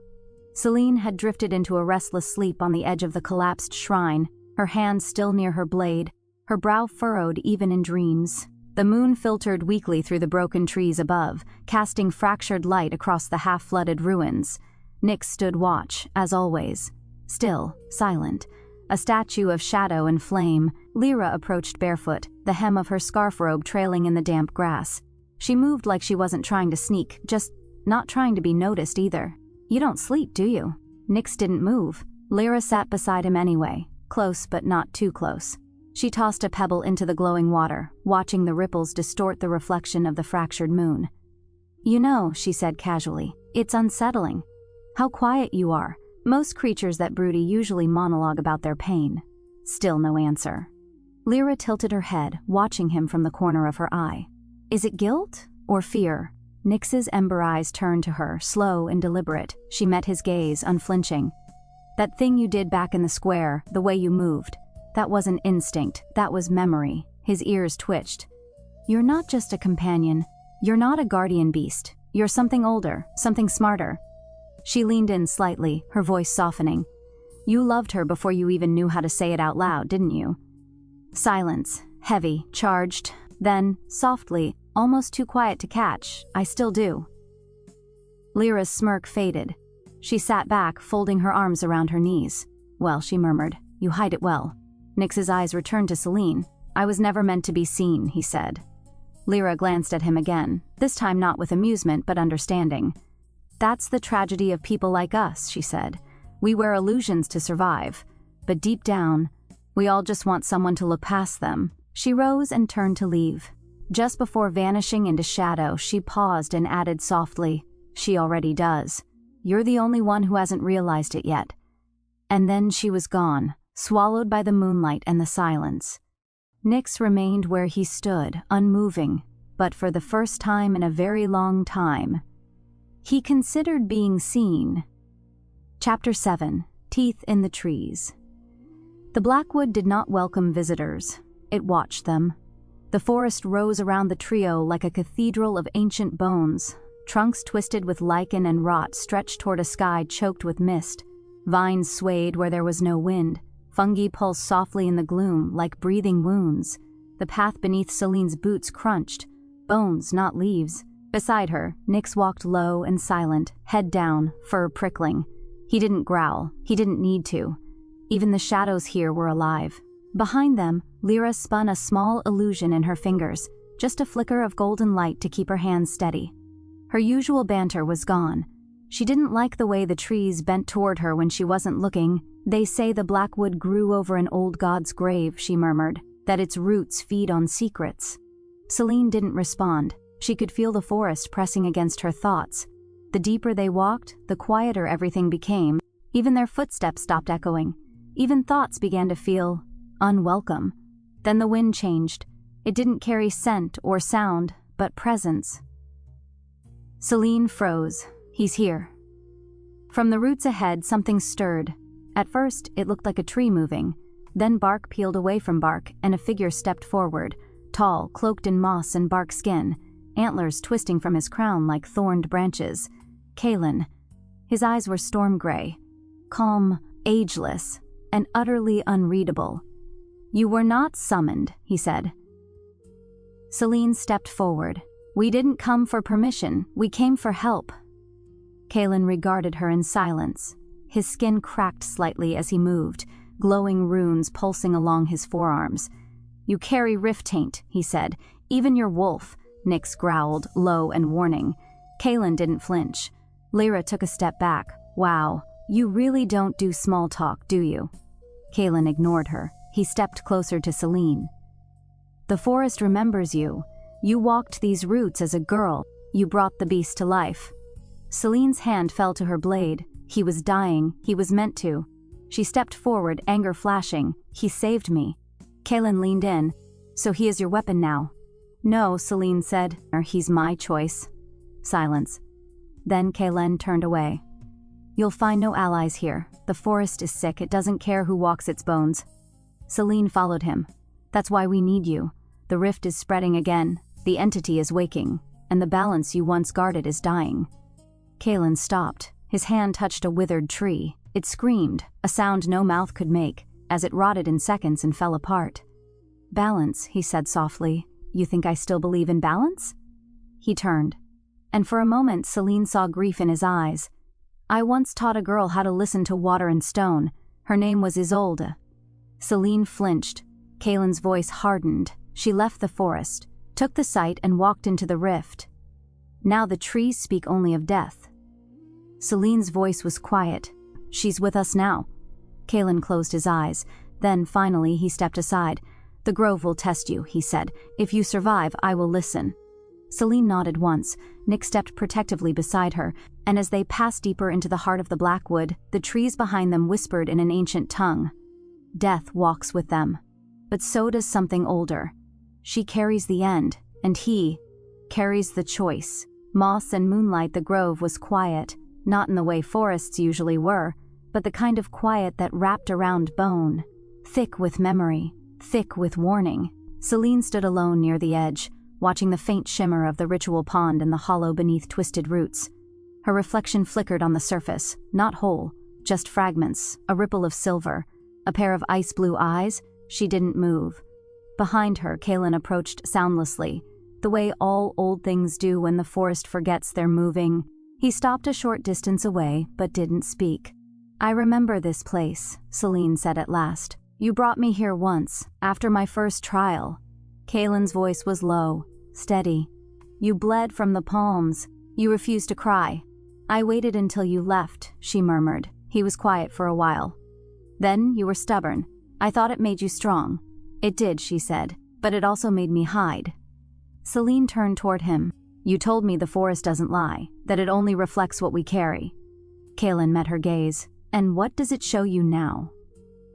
Selene had drifted into a restless sleep on the edge of the collapsed shrine, her hand still near her blade, her brow furrowed even in dreams. The moon filtered weakly through the broken trees above, casting fractured light across the half-flooded ruins. Nyx stood watch, as always. Still, silent. A statue of shadow and flame, Lyra approached barefoot, the hem of her scarf robe trailing in the damp grass. She moved like she wasn't trying to sneak, just not trying to be noticed either. "You don't sleep, do you?" Nyx didn't move. Lyra sat beside him anyway, close but not too close. She tossed a pebble into the glowing water, watching the ripples distort the reflection of the fractured moon. "You know," she said casually, "it's unsettling. How quiet you are. Most creatures that broody usually monologue about their pain." Still no answer. Lyra tilted her head, watching him from the corner of her eye. "Is it guilt or fear?" Nyx's ember eyes turned to her, slow and deliberate. She met his gaze, unflinching. "That thing you did back in the square, the way you moved. That wasn't instinct, that was memory." His ears twitched. "You're not just a companion. You're not a guardian beast. You're something older, something smarter." She leaned in slightly, her voice softening. You loved her before you even knew how to say it out loud, didn't you? Silence, heavy, charged. Then, softly, almost too quiet to catch, I still do. Lyra's smirk faded. She sat back, folding her arms around her knees. Well, she murmured, you hide it well. Nyx's eyes returned to Selene. I was never meant to be seen, he said. Lyra glanced at him again, this time not with amusement but understanding. That's the tragedy of people like us, she said. We wear illusions to survive, but deep down, we all just want someone to look past them. She rose and turned to leave. Just before vanishing into shadow, she paused and added softly, she already does. You're the only one who hasn't realized it yet. And then she was gone, swallowed by the moonlight and the silence. Nyx remained where he stood, unmoving, but for the first time in a very long time. He considered being seen. Chapter 7. Teeth in the Trees. The Blackwood did not welcome visitors. It watched them. The forest rose around the trio like a cathedral of ancient bones. Trunks twisted with lichen and rot stretched toward a sky choked with mist. Vines swayed where there was no wind. Fungi pulsed softly in the gloom, like breathing wounds. The path beneath Selene's boots crunched. Bones, not leaves. Beside her, Nyx walked low and silent, head down, fur prickling. He didn't growl. He didn't need to. Even the shadows here were alive. Behind them, Lyra spun a small illusion in her fingers, just a flicker of golden light to keep her hands steady. Her usual banter was gone. She didn't like the way the trees bent toward her when she wasn't looking. They say the Blackwood grew over an old god's grave, she murmured, that its roots feed on secrets. Selene didn't respond. She could feel the forest pressing against her thoughts. The deeper they walked, the quieter everything became. Even their footsteps stopped echoing. Even thoughts began to feel unwelcome. Then the wind changed. It didn't carry scent or sound, but presence. Selene froze. He's here. From the roots ahead, something stirred. At first, it looked like a tree moving. Then bark peeled away from bark, and a figure stepped forward, tall, cloaked in moss and bark skin, antlers twisting from his crown like thorned branches. Kalen. His eyes were storm gray, calm, ageless, and utterly unreadable. You were not summoned, he said. Selene stepped forward. We didn't come for permission, we came for help. Kalen regarded her in silence. His skin cracked slightly as he moved, glowing runes pulsing along his forearms. You carry rift taint, he said. Even your wolf, Nyx growled, low and warning. Kalen didn't flinch. Lyra took a step back. Wow, you really don't do small talk, do you? Kalen ignored her. He stepped closer to Selene. The forest remembers you. You walked these roots as a girl. You brought the beast to life. Selene's hand fell to her blade. He was dying. He was meant to. She stepped forward, anger flashing. He saved me. Kalen leaned in. So he is your weapon now? No, Selene said. He's my choice. Silence. Then Kalen turned away. You'll find no allies here. The forest is sick. It doesn't care who walks its bones. Selene followed him. That's why we need you. The rift is spreading again. The entity is waking, and the balance you once guarded is dying. Kalen stopped. His hand touched a withered tree. It screamed, a sound no mouth could make, as it rotted in seconds and fell apart. Balance, he said softly. You think I still believe in balance? He turned, and for a moment Selene saw grief in his eyes. I once taught a girl how to listen to water and stone. Her name was Isolde. Selene flinched. Kalen's voice hardened. She left the forest, took the sight and walked into the rift. Now the trees speak only of death. Selene's voice was quiet. She's with us now. Kalen closed his eyes. Then, finally, he stepped aside. The grove will test you, he said. If you survive, I will listen. Selene nodded once. Nyx stepped protectively beside her, and as they passed deeper into the heart of the Blackwood, the trees behind them whispered in an ancient tongue. Death walks with them. But so does something older. She carries the end, and he carries the choice. Moss and moonlight, the grove was quiet, not in the way forests usually were, but the kind of quiet that wrapped around bone, thick with memory, thick with warning. Selene stood alone near the edge, watching the faint shimmer of the ritual pond in the hollow beneath twisted roots. Her reflection flickered on the surface, not whole, just fragments, a ripple of silver, a pair of ice-blue eyes. She didn't move. Behind her, Kaelin approached soundlessly, the way all old things do when the forest forgets they're moving. He stopped a short distance away, but didn't speak. "I remember this place," Selene said at last. "You brought me here once, after my first trial." Kaelin's voice was low, steady. "You bled from the palms. You refused to cry. I waited until you left," she murmured. He was quiet for a while. "Then you were stubborn. I thought it made you strong." "It did," she said, "but it also made me hide." Selene turned toward him. "You told me the forest doesn't lie, that it only reflects what we carry." Kaelin met her gaze. "And what does it show you now?"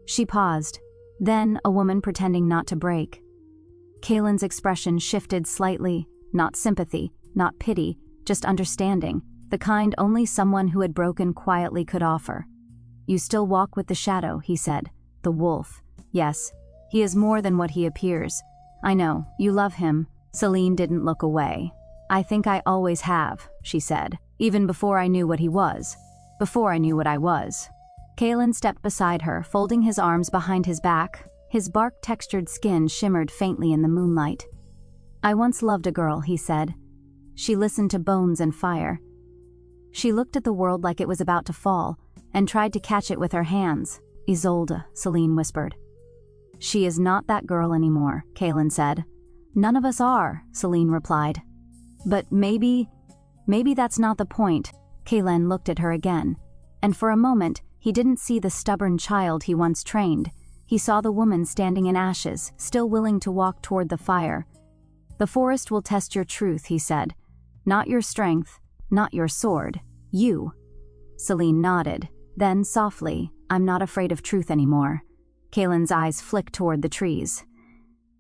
She paused. Then a woman pretending not to break. Kaelin's expression shifted slightly, not sympathy, not pity, just understanding, the kind only someone who had broken quietly could offer. "You still walk with the shadow," he said. "The wolf. Yes, he is more than what he appears. I know, you love him." Selene didn't look away. "I think I always have," she said, "even before I knew what he was. Before I knew what I was." Kaelin stepped beside her, folding his arms behind his back. His bark-textured skin shimmered faintly in the moonlight. "I once loved a girl," he said. She listened to bones and fire. She looked at the world like it was about to fall, and tried to catch it with her hands. "Isolde," Selene whispered. "She is not that girl anymore," Kaelin said. "None of us are," Selene replied. "But maybe that's not the point." Kaelin looked at her again, and for a moment he didn't see the stubborn child he once trained. He saw the woman standing in ashes, still willing to walk toward the fire. "The forest will test your truth," he said. "Not your strength, not your sword. You." Selene nodded. Then, softly, "I'm not afraid of truth anymore." Kaelin's eyes flicked toward the trees.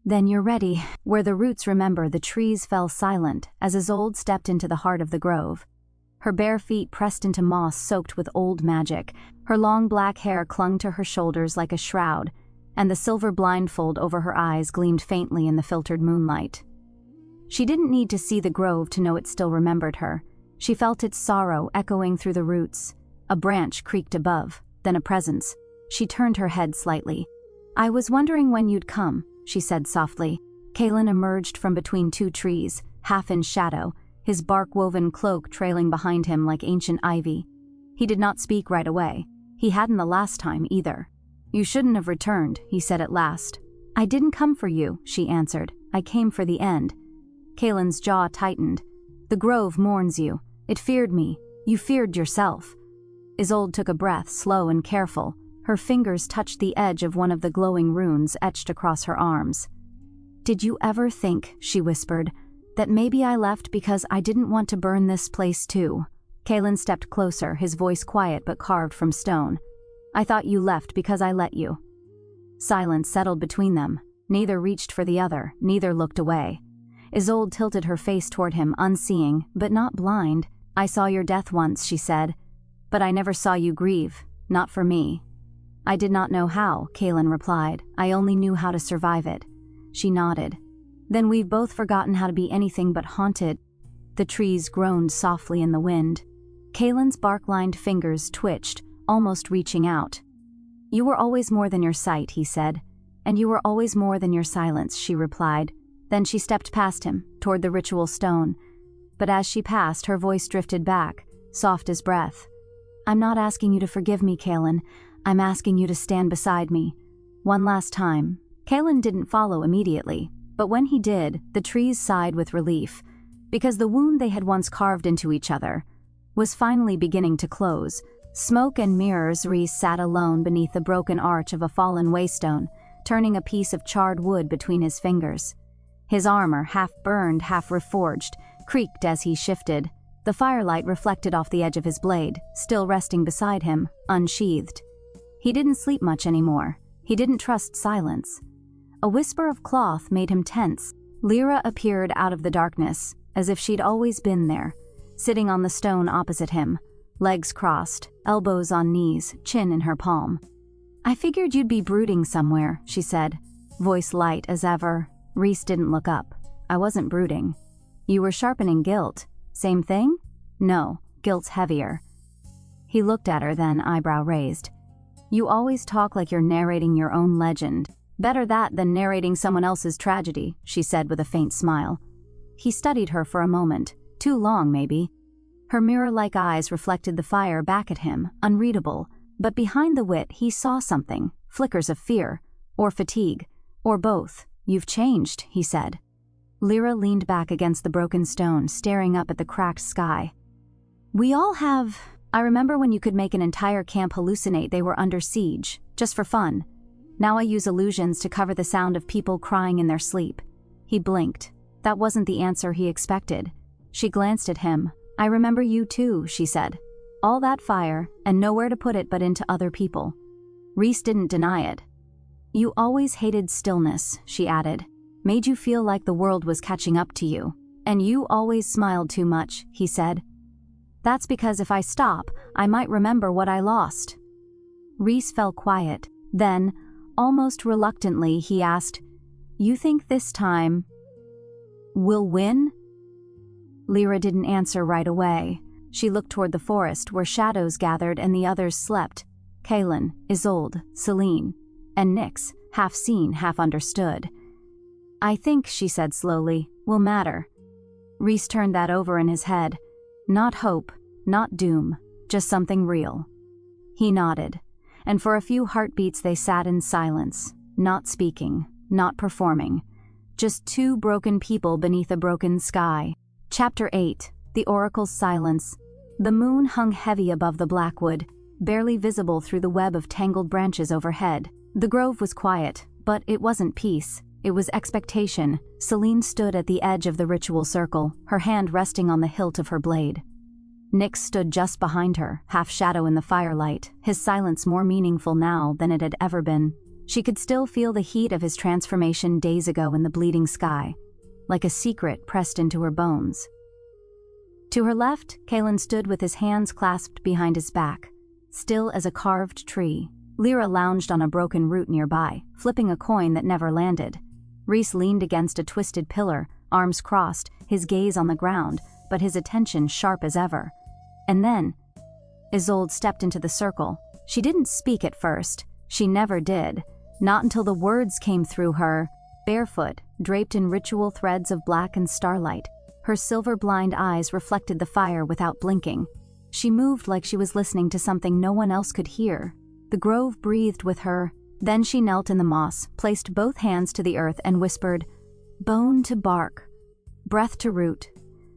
"Then you're ready." Where the roots remember, the trees fell silent as Isolde stepped into the heart of the grove. Her bare feet pressed into moss soaked with old magic. Her long black hair clung to her shoulders like a shroud, and the silver blindfold over her eyes gleamed faintly in the filtered moonlight. She didn't need to see the grove to know it still remembered her. She felt its sorrow echoing through the roots. A branch creaked above, then a presence. She turned her head slightly. "I was wondering when you'd come," she said softly. Kaelin emerged from between two trees, half in shadow, his bark-woven cloak trailing behind him like ancient ivy. He did not speak right away. He hadn't the last time either. "You shouldn't have returned," he said at last. "I didn't come for you," she answered. "I came for the end." Kaelin's jaw tightened. "The grove mourns you. It feared me. You feared yourself." Isolde took a breath, slow and careful. Her fingers touched the edge of one of the glowing runes etched across her arms. "Did you ever think," she whispered, "that maybe I left because I didn't want to burn this place too?" Kaelin stepped closer, his voice quiet but carved from stone. "I thought you left because I let you." Silence settled between them. Neither reached for the other, neither looked away. Isolde tilted her face toward him, unseeing, but not blind. "I saw your death once," she said, "but I never saw you grieve, not for me." "I did not know how," Kaelin replied. "I only knew how to survive it." She nodded. "Then we've both forgotten how to be anything but haunted." The trees groaned softly in the wind. Kaelin's bark-lined fingers twitched, almost reaching out. "You were always more than your sight," he said. "And you were always more than your silence," she replied. Then she stepped past him, toward the ritual stone. But as she passed, her voice drifted back, soft as breath. "I'm not asking you to forgive me, Kaelin. I'm asking you to stand beside me. One last time." Kaelin didn't follow immediately, but when he did, the trees sighed with relief, because the wound they had once carved into each other was finally beginning to close. Smoke and mirrors, Rhys sat alone beneath the broken arch of a fallen waystone, turning a piece of charred wood between his fingers. His armor, half burned, half reforged, creaked as he shifted. The firelight reflected off the edge of his blade, still resting beside him, unsheathed. He didn't sleep much anymore. He didn't trust silence. A whisper of cloth made him tense. Lyra appeared out of the darkness, as if she'd always been there, sitting on the stone opposite him, legs crossed, elbows on knees, chin in her palm. "I figured you'd be brooding somewhere," she said, voice light as ever. Rhys didn't look up. "I wasn't brooding." "You were sharpening guilt. Same thing?" "No." guilt's heavier. He looked at her, then eyebrow raised. You always talk like you're narrating your own legend. Better that than narrating someone else's tragedy, she said with a faint smile. He studied her for a moment, too long maybe. Her mirror-like eyes reflected the fire back at him, unreadable, but behind the wit he saw something, flickers of fear, or fatigue, or both. You've changed, he said. Lyra leaned back against the broken stone, staring up at the cracked sky. We all have... I remember when you could make an entire camp hallucinate they were under siege, just for fun. Now I use illusions to cover the sound of people crying in their sleep. He blinked. That wasn't the answer he expected. She glanced at him. I remember you too, she said. All that fire, and nowhere to put it but into other people. Rhys didn't deny it. You always hated stillness, she added. Made you feel like the world was catching up to you. And you always smiled too much, he said. That's because if I stop, I might remember what I lost. Rhys fell quiet. Then, almost reluctantly, he asked, You think this time we'll win? Lyra didn't answer right away. She looked toward the forest where shadows gathered and the others slept. Kaelin, Isolde, Selene, and Nyx, half seen, half understood. I think, she said slowly, will matter. Rhys turned that over in his head. Not hope, not doom, just something real. He nodded, and for a few heartbeats they sat in silence, not speaking, not performing. Just two broken people beneath a broken sky. Chapter 8. The Oracle's Silence. The moon hung heavy above the blackwood, barely visible through the web of tangled branches overhead. The grove was quiet, but it wasn't peace. It was expectation. Selene stood at the edge of the ritual circle, her hand resting on the hilt of her blade. Nyx stood just behind her, half shadow in the firelight, his silence more meaningful now than it had ever been. She could still feel the heat of his transformation days ago in the bleeding sky, like a secret pressed into her bones. To her left, Kaelin stood with his hands clasped behind his back, still as a carved tree. Lyra lounged on a broken root nearby, flipping a coin that never landed. Rhys leaned against a twisted pillar, arms crossed, his gaze on the ground, but his attention sharp as ever. And then, Isolde stepped into the circle. She didn't speak at first. She never did. Not until the words came through her, barefoot, draped in ritual threads of black and starlight. Her silver-blind eyes reflected the fire without blinking. She moved like she was listening to something no one else could hear. The grove breathed with her. Then she knelt in the moss, placed both hands to the earth and whispered, Bone to bark, breath to root.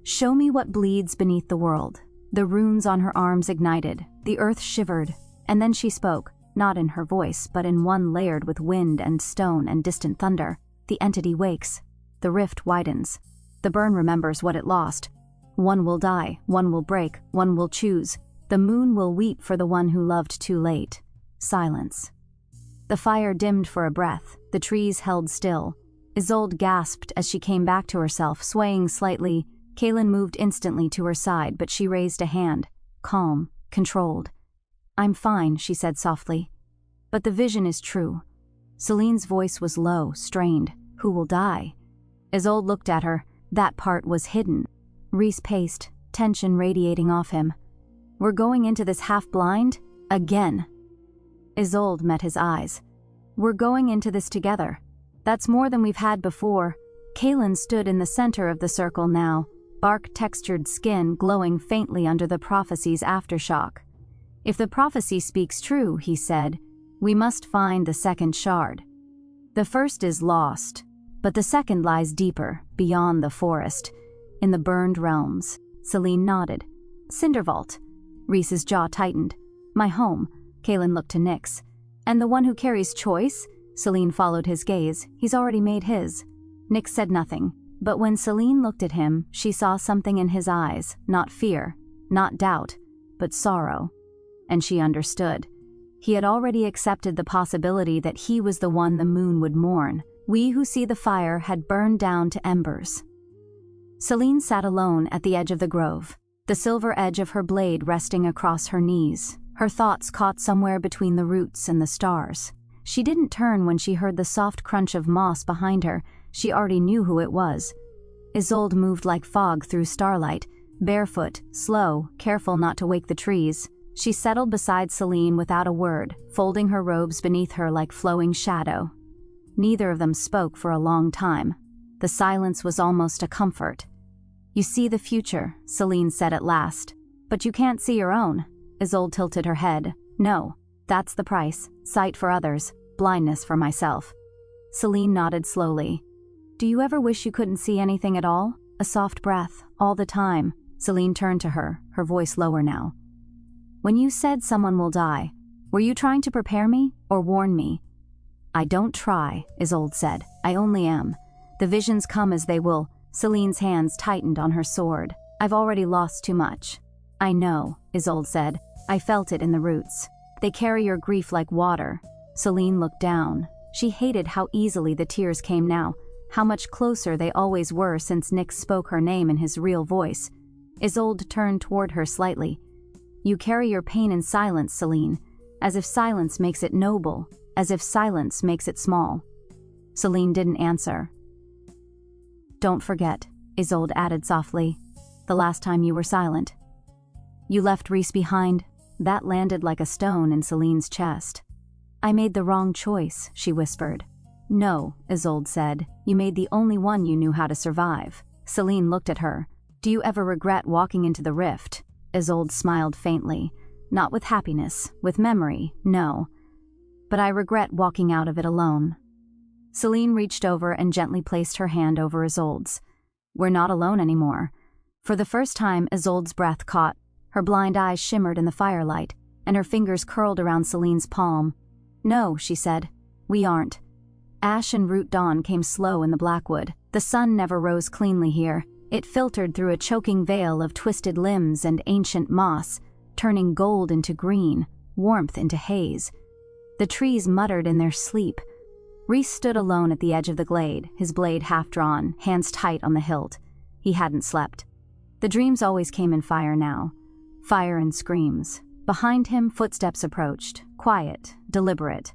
Show me what bleeds beneath the world. The runes on her arms ignited. The earth shivered. And then she spoke, not in her voice, but in one layered with wind and stone and distant thunder. The entity wakes. The rift widens. The burn remembers what it lost. One will die, one will break, one will choose. The moon will weep for the one who loved too late. Silence. The fire dimmed for a breath. The trees held still. Isolde gasped as she came back to herself, swaying slightly. Kaelin moved instantly to her side, but she raised a hand. Calm, controlled. I'm fine, she said softly. But the vision is true. Selene's voice was low, strained. Who will die? Isolde looked at her. That part was hidden. Rhys paced, tension radiating off him. We're going into this half-blind? Again. Isolde met his eyes. We're going into this together. That's more than we've had before. Kaelin stood in the center of the circle now, bark-textured skin glowing faintly under the prophecy's aftershock. If the prophecy speaks true, he said, we must find the second shard. The first is lost, but the second lies deeper, beyond the forest, in the burned realms. Selene nodded. Cindervault. Rhys's jaw tightened. My home. Kaelin looked to Nyx. And the one who carries choice? Selene followed his gaze. He's already made his. Nyx said nothing, but when Selene looked at him, she saw something in his eyes, not fear, not doubt, but sorrow. And she understood. He had already accepted the possibility that he was the one the moon would mourn. We who see the fire had burned down to embers. Selene sat alone at the edge of the grove, the silver edge of her blade resting across her knees, her thoughts caught somewhere between the roots and the stars. She didn't turn when she heard the soft crunch of moss behind her. She already knew who it was. Isolde moved like fog through starlight, barefoot, slow, careful not to wake the trees. She settled beside Selene without a word, folding her robes beneath her like flowing shadow. Neither of them spoke for a long time. The silence was almost a comfort. "You see the future," Selene said at last. "But you can't see your own." Isolde tilted her head. "No, that's the price. Sight for others, blindness for myself." Selene nodded slowly. "Do you ever wish you couldn't see anything at all? A soft breath, all the time." Selene turned to her, her voice lower now. "When you said someone will die, were you trying to prepare me or warn me?" "I don't try," Isolde said. "I only am. The visions come as they will." Selene's hands tightened on her sword. "I've already lost too much." "I know," Isolde said. "I felt it in the roots. They carry your grief like water." Selene looked down. She hated how easily the tears came now, how much closer they always were since Nick spoke her name in his real voice. Isolde turned toward her slightly. "You carry your pain in silence, Selene, as if silence makes it noble, as if silence makes it small." Selene didn't answer. "Don't forget," Isolde added softly, "the last time you were silent. You left Rhys behind." That landed like a stone in Selene's chest. "I made the wrong choice," she whispered. "No," Isolde said. "You made the only one you knew how to survive." Selene looked at her. "Do you ever regret walking into the rift?" Isolde smiled faintly. "Not with happiness, with memory, no. But I regret walking out of it alone." Selene reached over and gently placed her hand over Isolde's. "We're not alone anymore." For the first time, Isolde's breath caught. Her blind eyes shimmered in the firelight, and her fingers curled around Selene's palm. "No," she said. "We aren't." Ash and root dawn came slow in the blackwood. The sun never rose cleanly here. It filtered through a choking veil of twisted limbs and ancient moss, turning gold into green, warmth into haze. The trees muttered in their sleep. Rhys stood alone at the edge of the glade, his blade half-drawn, hands tight on the hilt. He hadn't slept. The dreams always came in fire now. Fire and screams. Behind him, footsteps approached, quiet, deliberate.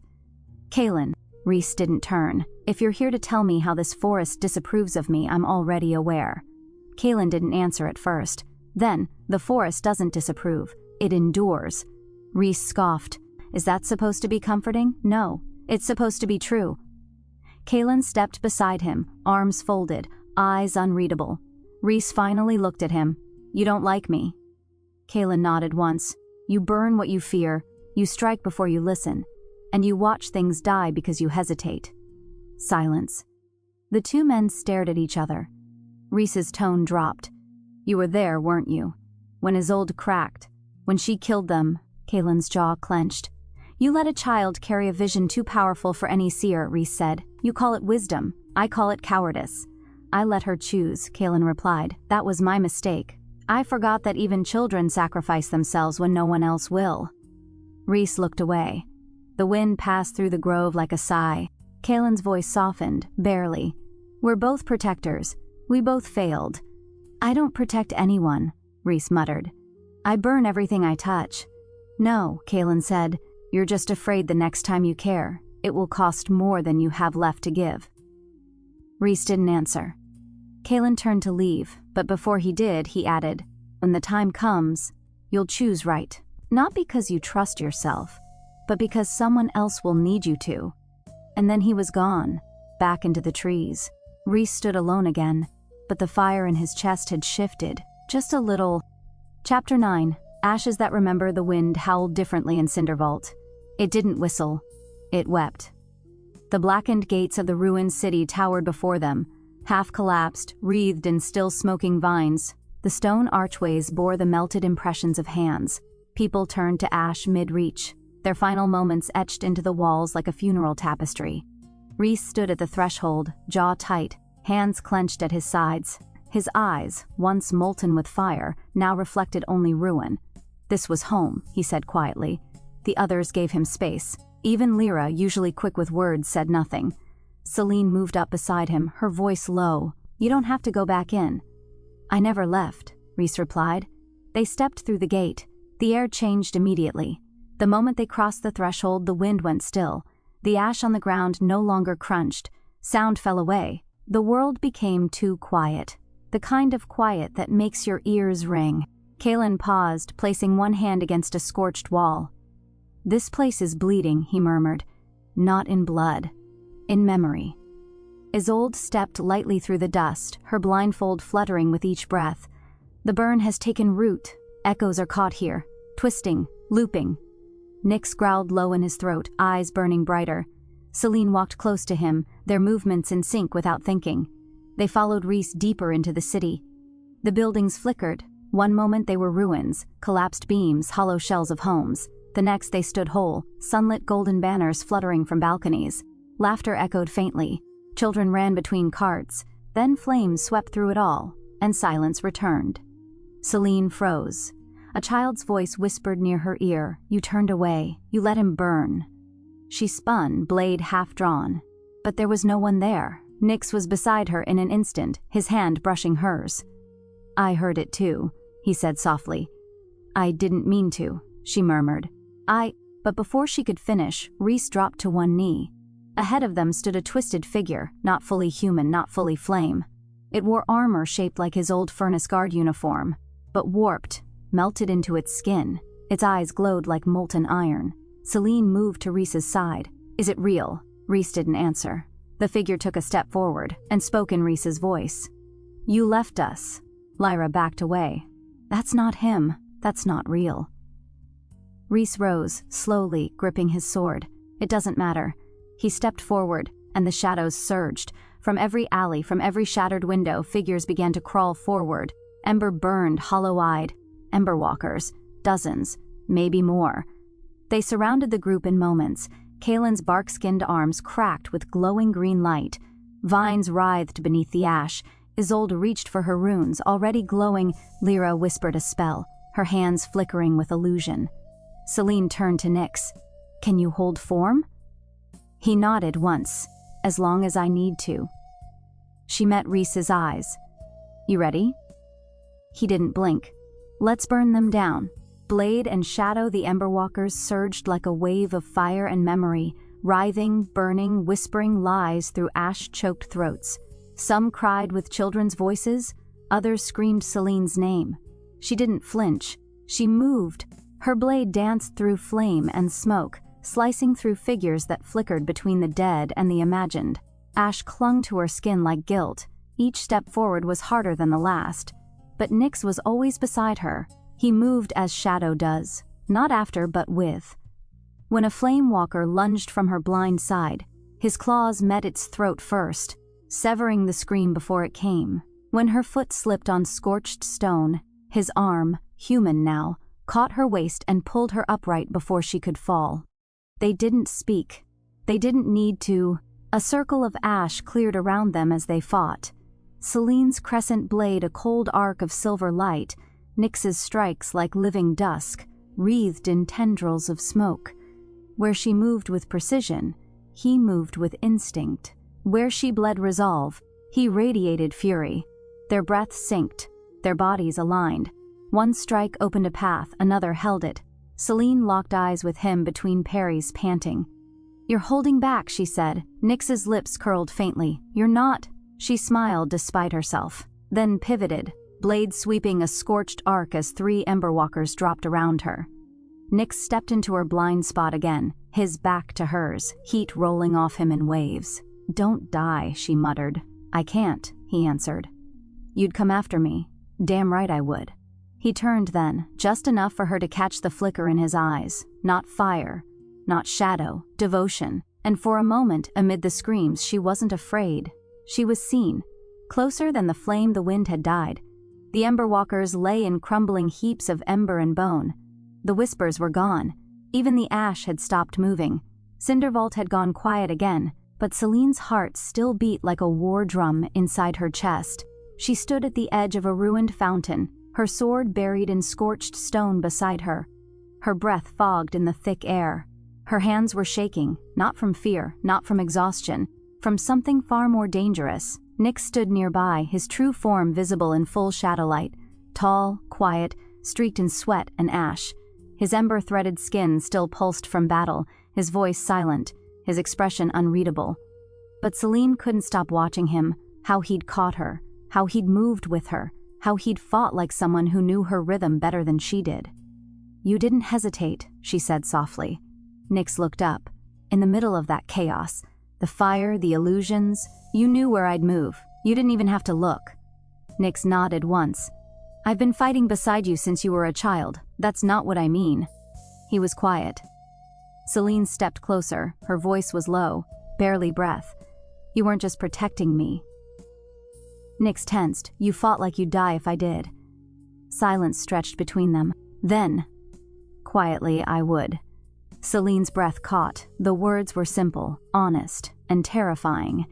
"Kaelin," Rhys didn't turn. "If you're here to tell me how this forest disapproves of me, I'm already aware." Kaelin didn't answer at first. Then, "The forest doesn't disapprove. It endures." Rhys scoffed. "Is that supposed to be comforting? No. It's supposed to be true." Kaelin stepped beside him, arms folded, eyes unreadable. Rhys finally looked at him. "You don't like me." Kaelin nodded once. "You burn what you fear, you strike before you listen, and you watch things die because you hesitate." Silence. The two men stared at each other. Rhys's tone dropped. "You were there, weren't you? When Isolde cracked, when she killed them." Kaelin's jaw clenched. "You let a child carry a vision too powerful for any seer," Rhys said. "You call it wisdom. I call it cowardice." "I let her choose," Kaelin replied. "That was my mistake. I forgot that even children sacrifice themselves when no one else will." Rhys looked away. The wind passed through the grove like a sigh. Kaelin's voice softened, barely. "We're both protectors. We both failed." "I don't protect anyone," Rhys muttered. "I burn everything I touch." "No," Kaelin said. "You're just afraid the next time you care, it will cost more than you have left to give." Rhys didn't answer. Kaelin turned to leave, but before he did, he added, "When the time comes, you'll choose right. Not because you trust yourself, but because someone else will need you to." And then he was gone, back into the trees. Rhys stood alone again, but the fire in his chest had shifted, just a little. Chapter 9. Ashes that remember the wind howled differently in Cindervault. It didn't whistle. It wept. The blackened gates of the ruined city towered before them, half-collapsed, wreathed in still smoking vines. The stone archways bore the melted impressions of hands. People turned to ash mid-reach, their final moments etched into the walls like a funeral tapestry. Rhys stood at the threshold, jaw tight, hands clenched at his sides. His eyes, once molten with fire, now reflected only ruin. "This was home," he said quietly. The others gave him space. Even Lyra, usually quick with words, said nothing. Selene moved up beside him, her voice low. "You don't have to go back in." "I never left," Rhys replied. They stepped through the gate. The air changed immediately. The moment they crossed the threshold, the wind went still. The ash on the ground no longer crunched. Sound fell away. The world became too quiet. the kind of quiet that makes your ears ring. Kalen paused, placing one hand against a scorched wall. "This place is bleeding," he murmured. "Not in blood. In memory." Isolde stepped lightly through the dust, her blindfold fluttering with each breath. "The burn has taken root. Echoes are caught here, twisting, looping." Nyx growled low in his throat, eyes burning brighter. Selene walked close to him, their movements in sync without thinking. They followed Rhys deeper into the city. The buildings flickered. One moment they were ruins, collapsed beams, hollow shells of homes. The next they stood whole, sunlit golden banners fluttering from balconies. Laughter echoed faintly. Children ran between carts. Then flames swept through it all, and silence returned. Selene froze. A child's voice whispered near her ear. "You turned away. You let him burn." She spun, blade half-drawn. But there was no one there. Nyx was beside her in an instant, his hand brushing hers. "I heard it too," he said softly. "I didn't mean to," she murmured. But before she could finish, Rhys dropped to one knee. Ahead of them stood a twisted figure, not fully human, not fully flame. It wore armor shaped like his old furnace guard uniform, but warped, melted into its skin. Its eyes glowed like molten iron. Selene moved to Rhys's side. "Is it real?" Rhys didn't answer. The figure took a step forward and spoke in Rhys's voice. "You left us." Lyra backed away. "That's not him. That's not real." Rhys rose, slowly, gripping his sword. "It doesn't matter." He stepped forward, and the shadows surged. From every alley, from every shattered window, figures began to crawl forward. Ember burned, hollow-eyed. Ember walkers. Dozens. Maybe more. They surrounded the group in moments. Kalen's bark-skinned arms cracked with glowing green light. Vines writhed beneath the ash. Isolde reached for her runes, already glowing. Lyra whispered a spell, her hands flickering with illusion. Selene turned to Nyx. "Can you hold form?" He nodded once. "As long as I need to." She met Rhys's eyes. "You ready?" He didn't blink. "Let's burn them down." Blade and shadow, the Emberwalkers surged like a wave of fire and memory, writhing, burning, whispering lies through ash-choked throats. Some cried with children's voices, others screamed Selene's name. She didn't flinch. She moved. Her blade danced through flame and smoke, slicing through figures that flickered between the dead and the imagined. Ash clung to her skin like guilt. Each step forward was harder than the last. But Nyx was always beside her. He moved as shadow does, not after but with. When a flame walker lunged from her blind side, his claws met its throat first, severing the scream before it came. When her foot slipped on scorched stone, his arm, human now, caught her waist and pulled her upright before she could fall. They didn't speak. They didn't need to. A circle of ash cleared around them as they fought. Selene's crescent blade a cold arc of silver light, Nyx's strikes like living dusk, wreathed in tendrils of smoke. Where she moved with precision, he moved with instinct. Where she bled resolve, he radiated fury. Their breaths synced, their bodies aligned. One strike opened a path, another held it. Selene locked eyes with him between parries, panting. "You're holding back," she said. Nyx's lips curled faintly. "You're not." She smiled despite herself, then pivoted, blade sweeping a scorched arc as 3 Emberwalkers dropped around her. Nyx stepped into her blind spot again, his back to hers, heat rolling off him in waves. "Don't die," she muttered. "I can't," he answered. "You'd come after me." "Damn right I would." He turned then, just enough for her to catch the flicker in his eyes. Not fire, not shadow, devotion. And for a moment, amid the screams, she wasn't afraid. She was seen, closer than the flame the wind had died. The Emberwalkers lay in crumbling heaps of ember and bone. The whispers were gone. Even the ash had stopped moving. Cindervault had gone quiet again, but Selene's heart still beat like a war drum inside her chest. She stood at the edge of a ruined fountain, her sword buried in scorched stone beside her. Her breath fogged in the thick air. Her hands were shaking, not from fear, not from exhaustion, from something far more dangerous. Nyx stood nearby, his true form visible in full shadowlight, tall, quiet, streaked in sweat and ash. His ember-threaded skin still pulsed from battle, his voice silent, his expression unreadable. But Selene couldn't stop watching him, how he'd caught her, how he'd moved with her, how he'd fought like someone who knew her rhythm better than she did. "You didn't hesitate," she said softly. Nyx looked up. In the middle of that chaos, the fire, the illusions, you knew where I'd move. You didn't even have to look. Nyx nodded once. "I've been fighting beside you since you were a child. That's not what I mean." He was quiet. Selene stepped closer. Her voice was low, barely breath. "You weren't just protecting me." Nyx tensed. "You fought like you'd die if I did." Silence stretched between them. "Then," quietly, "I would." Selene's breath caught. The words were simple, honest, and terrifying.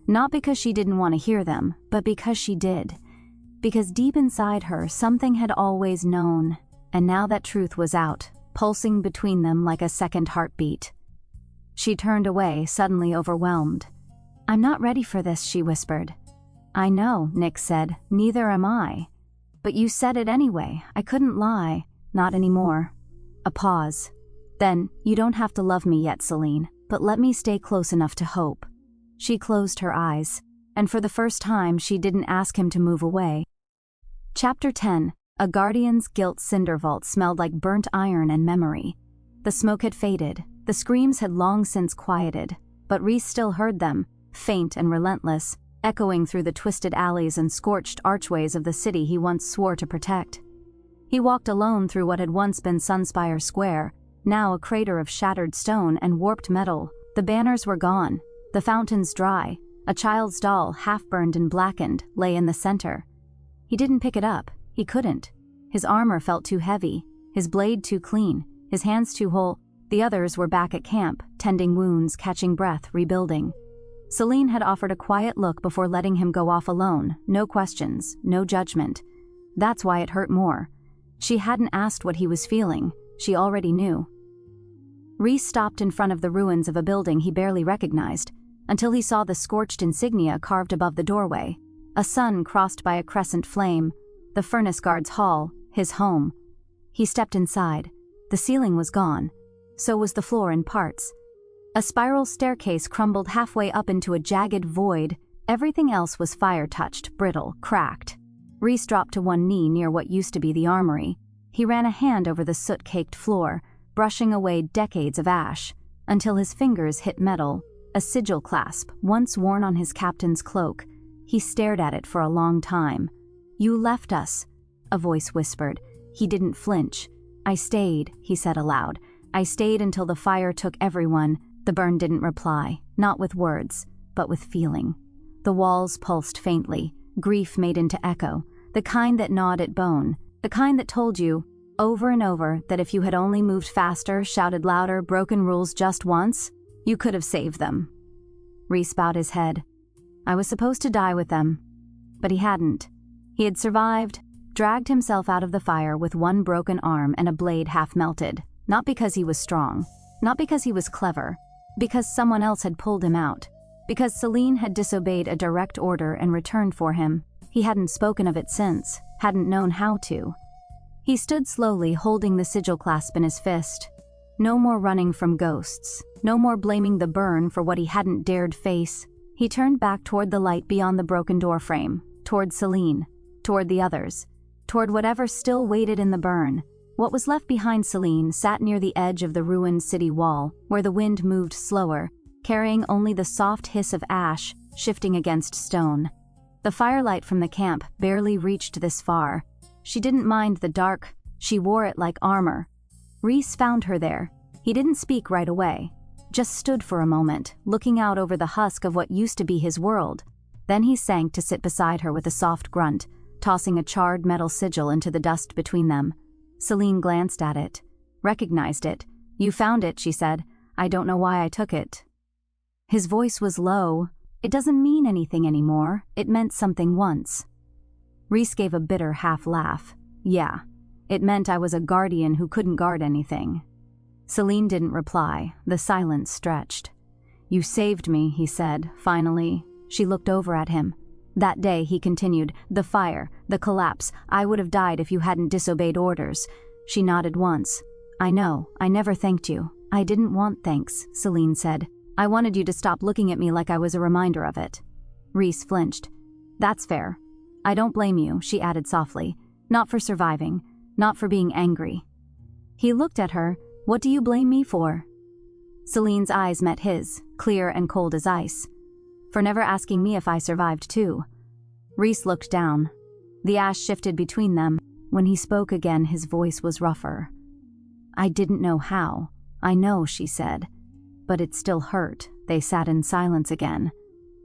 Not because she didn't want to hear them, but because she did. Because deep inside her, something had always known, and now that truth was out, pulsing between them like a second heartbeat. She turned away, suddenly overwhelmed. "I'm not ready for this," she whispered. "I know," Nyx said. "Neither am I. But you said it anyway. I couldn't lie. Not anymore." A pause. Then, "You don't have to love me yet, Selene, but let me stay close enough to hope." She closed her eyes, and for the first time she didn't ask him to move away. Chapter 10. A guardian's gilt cinder vault smelled like burnt iron and memory. The smoke had faded, the screams had long since quieted, but Rhys still heard them, faint and relentless, echoing through the twisted alleys and scorched archways of the city he once swore to protect. He walked alone through what had once been Sunspire Square, now a crater of shattered stone and warped metal. The banners were gone, the fountains dry, a child's doll, half-burned and blackened, lay in the center. He didn't pick it up. He couldn't. His armor felt too heavy, his blade too clean, his hands too whole. The others were back at camp, tending wounds, catching breath, rebuilding. Selene had offered a quiet look before letting him go off alone, no questions, no judgment. That's why it hurt more. She hadn't asked what he was feeling. She already knew. Rhys stopped in front of the ruins of a building he barely recognized, until he saw the scorched insignia carved above the doorway. A sun crossed by a crescent flame, the furnace guard's hall, his home. He stepped inside. The ceiling was gone. So was the floor in parts. A spiral staircase crumbled halfway up into a jagged void. Everything else was fire-touched, brittle, cracked. Rhys dropped to one knee near what used to be the armory. He ran a hand over the soot-caked floor, brushing away decades of ash, until his fingers hit metal, a sigil clasp once worn on his captain's cloak. He stared at it for a long time. "You left us," a voice whispered. He didn't flinch. "I stayed," he said aloud. "I stayed until the fire took everyone." The burn didn't reply, not with words, but with feeling. The walls pulsed faintly, grief made into echo, the kind that gnawed at bone, the kind that told you, over and over, that if you had only moved faster, shouted louder, broken rules just once, you could have saved them. Rhys bowed his head. "I was supposed to die with them." But he hadn't. He had survived, dragged himself out of the fire with one broken arm and a blade half melted, not because he was strong, not because he was clever, because someone else had pulled him out, because Selene had disobeyed a direct order and returned for him. He hadn't spoken of it since, hadn't known how to. He stood slowly, holding the sigil clasp in his fist. No more running from ghosts, no more blaming the burn for what he hadn't dared face. He turned back toward the light beyond the broken doorframe, toward Selene, toward the others, toward whatever still waited in the burn. What was left behind Selene sat near the edge of the ruined city wall, where the wind moved slower, carrying only the soft hiss of ash shifting against stone. The firelight from the camp barely reached this far. She didn't mind the dark, she wore it like armor. Rhys found her there. He didn't speak right away, just stood for a moment, looking out over the husk of what used to be his world. Then he sank to sit beside her with a soft grunt, tossing a charred metal sigil into the dust between them. Selene glanced at it, recognized it. "You found it," she said. "I don't know why I took it." His voice was low. "It doesn't mean anything anymore. It meant something once." Rhys gave a bitter half-laugh. "Yeah, it meant I was a guardian who couldn't guard anything." Selene didn't reply. The silence stretched. "You saved me," he said, finally. She looked over at him. "That day," he continued, "the fire, the collapse, I would have died if you hadn't disobeyed orders." She nodded once. "I know, I never thanked you." "I didn't want thanks," Selene said. "I wanted you to stop looking at me like I was a reminder of it." Rhys flinched. "That's fair. I don't blame you, she added softly. Not for surviving, not for being angry. He looked at her. What do you blame me for? Selene's eyes met his, clear and cold as ice. For never asking me if I survived too. Rhys looked down. The ash shifted between them. When he spoke again, his voice was rougher. I didn't know how. I know, she said. But it still hurt. They sat in silence again.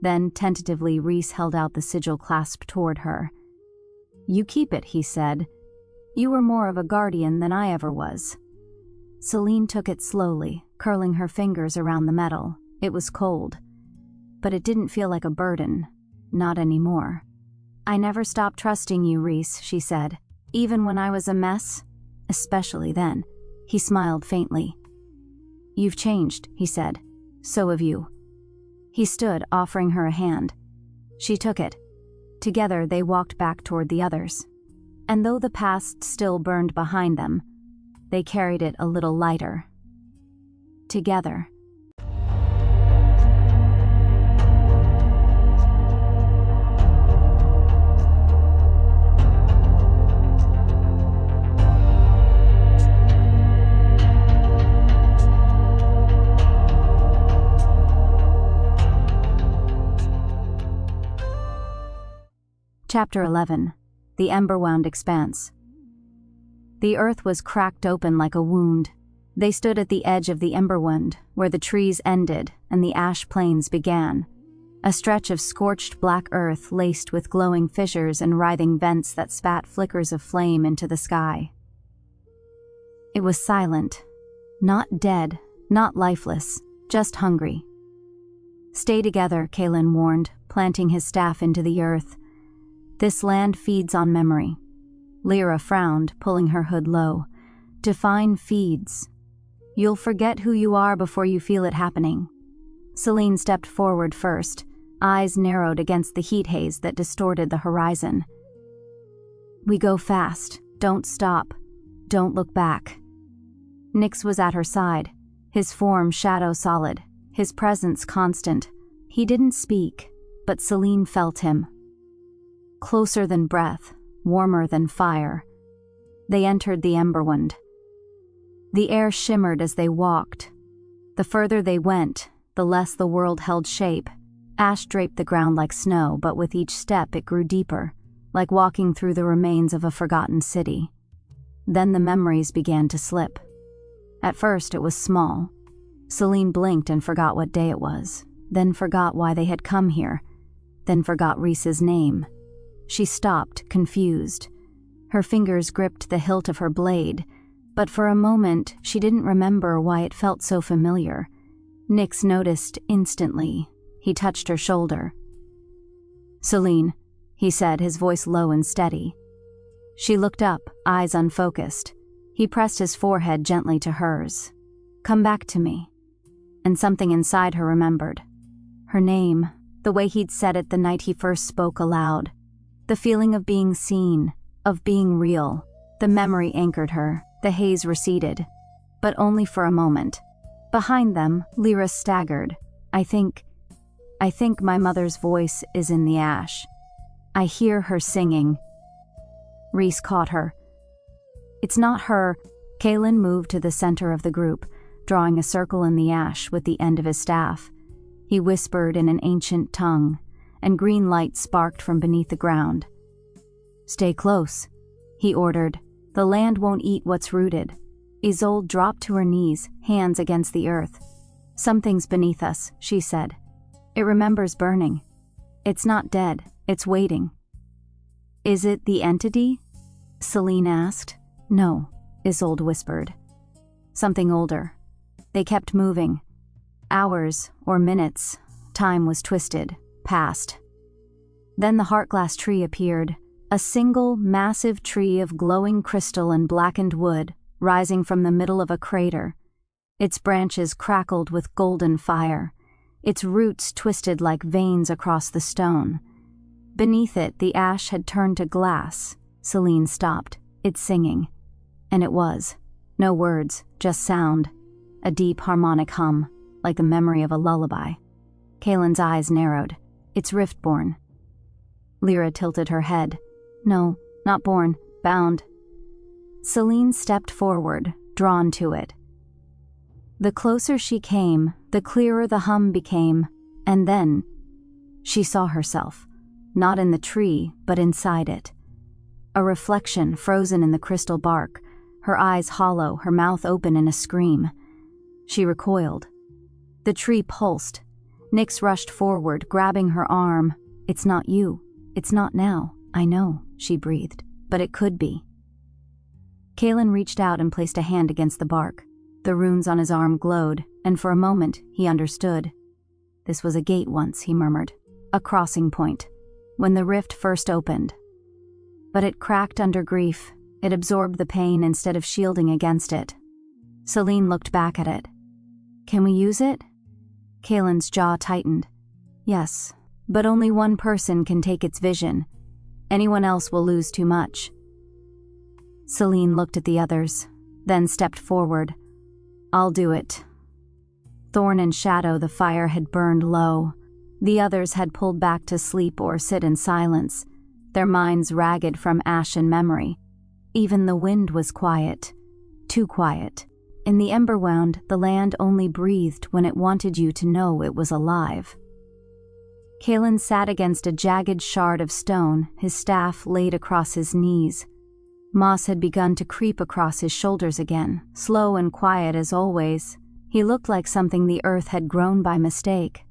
Then, tentatively, Rhys held out the sigil clasped toward her. You keep it, he said. You were more of a guardian than I ever was. Selene took it slowly, curling her fingers around the metal. It was cold. But it didn't feel like a burden. Not anymore. I never stopped trusting you, Rhys, she said. Even when I was a mess? Especially then. He smiled faintly. You've changed, he said. So have you. He stood, offering her a hand. She took it. Together they walked back toward the others. And though the past still burned behind them, they carried it a little lighter. Together. Chapter 11. The Ember-Wound Expanse. The earth was cracked open like a wound. They stood at the edge of the Emberwound, where the trees ended and the ash plains began. A stretch of scorched black earth laced with glowing fissures and writhing vents that spat flickers of flame into the sky. It was silent. Not dead, not lifeless, just hungry. Stay together, Kaelin warned, planting his staff into the earth. This land feeds on memory. Lyra frowned, pulling her hood low. Define feeds. You'll forget who you are before you feel it happening. Selene stepped forward first, eyes narrowed against the heat haze that distorted the horizon. We go fast. Don't stop. Don't look back. Nyx was at her side, his form shadow-solid, his presence constant. He didn't speak, but Selene felt him. Closer than breath, warmer than fire. They entered the Emberwound. The air shimmered as they walked. The further they went, the less the world held shape. Ash draped the ground like snow, but with each step it grew deeper, like walking through the remains of a forgotten city. Then the memories began to slip. At first it was small. Selene blinked and forgot what day it was, then forgot why they had come here, then forgot Rhys's name. She stopped, confused. Her fingers gripped the hilt of her blade, but for a moment she didn't remember why it felt so familiar. Nyx noticed instantly. He touched her shoulder. Selene, he said, his voice low and steady. She looked up, eyes unfocused. He pressed his forehead gently to hers. Come back to me. And something inside her remembered. Her name, the way he'd said it the night he first spoke aloud. The feeling of being seen, of being real. The memory anchored her. The haze receded. But only for a moment. Behind them, Lyra staggered. I think my mother's voice is in the ash. I hear her singing. Rhys caught her. It's not her. Kaelin moved to the center of the group, drawing a circle in the ash with the end of his staff. He whispered in an ancient tongue, and green light sparked from beneath the ground. Stay close, he ordered. The land won't eat what's rooted. Isolde dropped to her knees, hands against the earth. Something's beneath us, she said. It remembers burning. It's not dead, it's waiting. Is it the entity? Selene asked. No, Isolde whispered. Something older. They kept moving. Hours or minutes. Time was twisted. Passed. Then the heartglass tree appeared, a single, massive tree of glowing crystal and blackened wood, rising from the middle of a crater. Its branches crackled with golden fire, its roots twisted like veins across the stone. Beneath it, the ash had turned to glass. Selene stopped, it singing. And it was. No words, just sound. A deep harmonic hum, like the memory of a lullaby. Kaelin's eyes narrowed. It's Riftborn. Lyra tilted her head. No, not born, bound. Selene stepped forward, drawn to it. The closer she came, the clearer the hum became, and then she saw herself, not in the tree, but inside it. A reflection frozen in the crystal bark, her eyes hollow, her mouth open in a scream. She recoiled. The tree pulsed. Nyx rushed forward, grabbing her arm. It's not you. It's not now. I know, she breathed, but it could be. Kalen reached out and placed a hand against the bark. The runes on his arm glowed, and for a moment he understood. This was a gate once, he murmured. A crossing point, when the rift first opened. But it cracked under grief. It absorbed the pain instead of shielding against it. Selene looked back at it. Can we use it? Kalen's jaw tightened. Yes, but only one person can take its vision. Anyone else will lose too much. Selene looked at the others, then stepped forward. I'll do it. Thorn and Shadow, the fire had burned low. The others had pulled back to sleep or sit in silence, their minds ragged from ash and memory. Even the wind was quiet. Too quiet. In the Emberwound, the land only breathed when it wanted you to know it was alive. Kalen sat against a jagged shard of stone, his staff laid across his knees. Moss had begun to creep across his shoulders again, slow and quiet as always. He looked like something the earth had grown by mistake.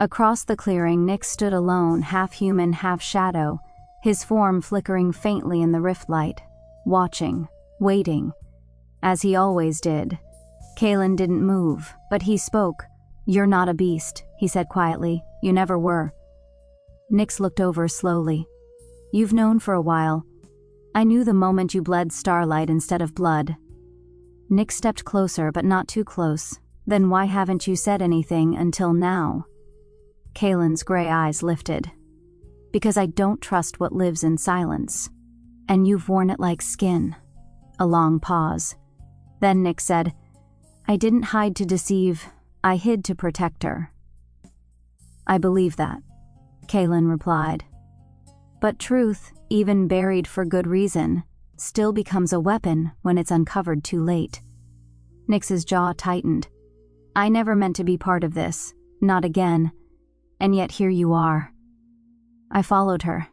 Across the clearing, Nyx stood alone, half human, half shadow, his form flickering faintly in the rift light, watching, waiting, as he always did. Kalen didn't move, but he spoke. You're not a beast, he said quietly. You never were. Nyx looked over slowly. You've known for a while. I knew the moment you bled starlight instead of blood. Nyx stepped closer, but not too close. Then why haven't you said anything until now? Kalen's gray eyes lifted. Because I don't trust what lives in silence. And you've worn it like skin. A long pause. Then Nyx said, I didn't hide to deceive. I hid to protect her. I believe that, Kalen replied. But truth, even buried for good reason, still becomes a weapon when it's uncovered too late. Nyx's jaw tightened. I never meant to be part of this, not again, and yet here you are. I followed her.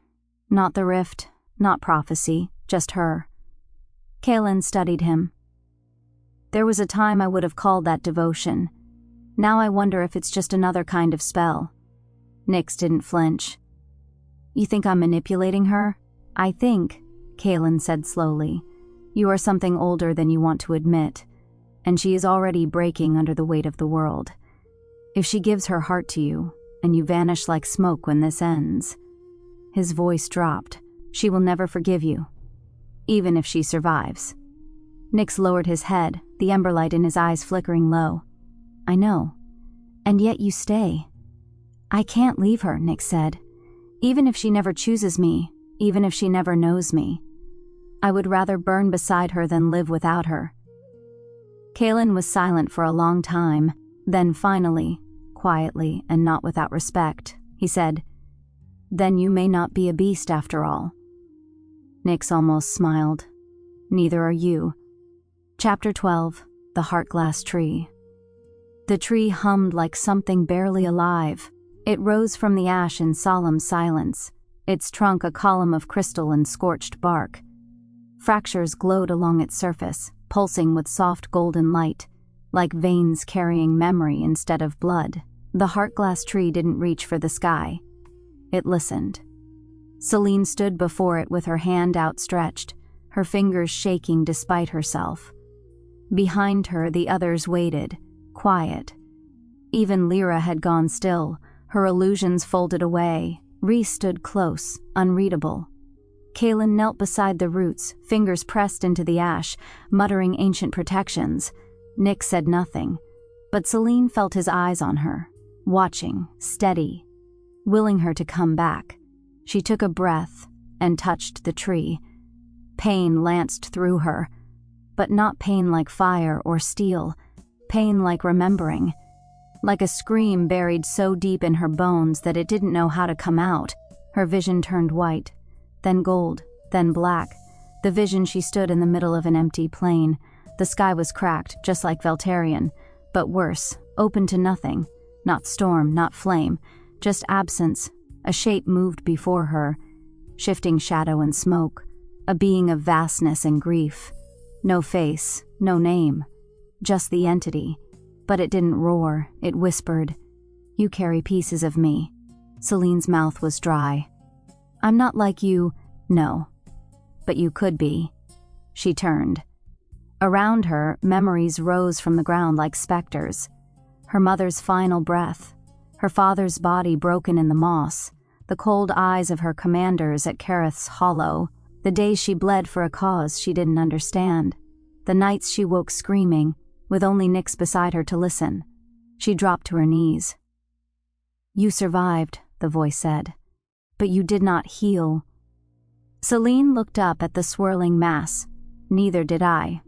Not the rift, not prophecy, just her. Kalen studied him. There was a time I would have called that devotion. Now I wonder if it's just another kind of spell. Nyx didn't flinch. You think I'm manipulating her? I think, Kalen said slowly, you are something older than you want to admit, and she is already breaking under the weight of the world. If she gives her heart to you, and you vanish like smoke when this ends. His voice dropped. She will never forgive you, even if she survives. Nyx lowered his head, the emberlight in his eyes flickering low. I know, and yet you stay. I can't leave her, Nyx said. Even if she never chooses me, even if she never knows me. I would rather burn beside her than live without her. Kalen was silent for a long time, then finally, quietly and not without respect, he said, Then you may not be a beast after all. Nyx almost smiled. Neither are you. Chapter 12, The Heartglass Tree. The tree hummed like something barely alive. It rose from the ash in solemn silence, its trunk a column of crystal and scorched bark. Fractures glowed along its surface, pulsing with soft golden light, like veins carrying memory instead of blood. The heartglass tree didn't reach for the sky. It listened. Selene stood before it with her hand outstretched, her fingers shaking despite herself. Behind her, the others waited, quiet. Even Lyra had gone still, her illusions folded away. Rhys stood close, unreadable. Kalen knelt beside the roots, fingers pressed into the ash, muttering ancient protections. Nyx said nothing, but Selene felt his eyes on her, watching, steady, willing her to come back. She took a breath and touched the tree. Pain lanced through her, but not pain like fire or steel, pain like remembering. Like a scream buried so deep in her bones that it didn't know how to come out. Her vision turned white, then gold, then black. The vision she stood in the middle of an empty plain. The sky was cracked, just like Veltarion, but worse, open to nothing. Not storm, not flame, just absence. A shape moved before her, shifting shadow and smoke. A being of vastness and grief. No face, no name, just the entity. But it didn't roar, it whispered, "You carry pieces of me." Selene's mouth was dry. "I'm not like you, no. But you could be." She turned. Around her, memories rose from the ground like specters. Her mother's final breath, her father's body broken in the moss, the cold eyes of her commanders at Kareth's hollow, the days she bled for a cause she didn't understand, the nights she woke screaming, with only Nyx beside her to listen. She dropped to her knees. "You survived," the voice said, "but you did not heal." Selene looked up at the swirling mass. Neither did I.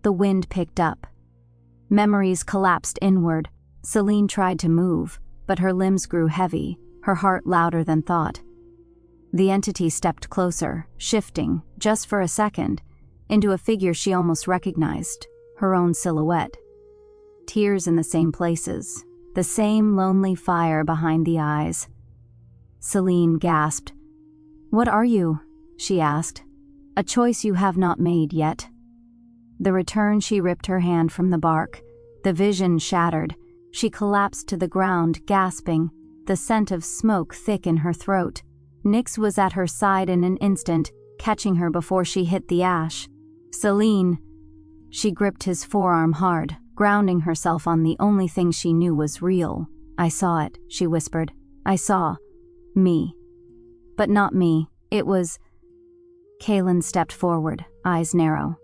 The wind picked up. Memories collapsed inward. Selene tried to move, but her limbs grew heavy, her heart louder than thought. The entity stepped closer, shifting, just for a second, into a figure she almost recognized, her own silhouette. Tears in the same places, the same lonely fire behind the eyes. Selene gasped. "What are you?" she asked. "A choice you have not made yet." The return, she ripped her hand from the bark. The vision shattered. She collapsed to the ground, gasping, the scent of smoke thick in her throat. Nyx was at her side in an instant, catching her before she hit the ash. "Selene!" She gripped his forearm hard, grounding herself on the only thing she knew was real. "I saw it," she whispered. "I saw. Me. But not me. It was..." Kaelin stepped forward, eyes narrow.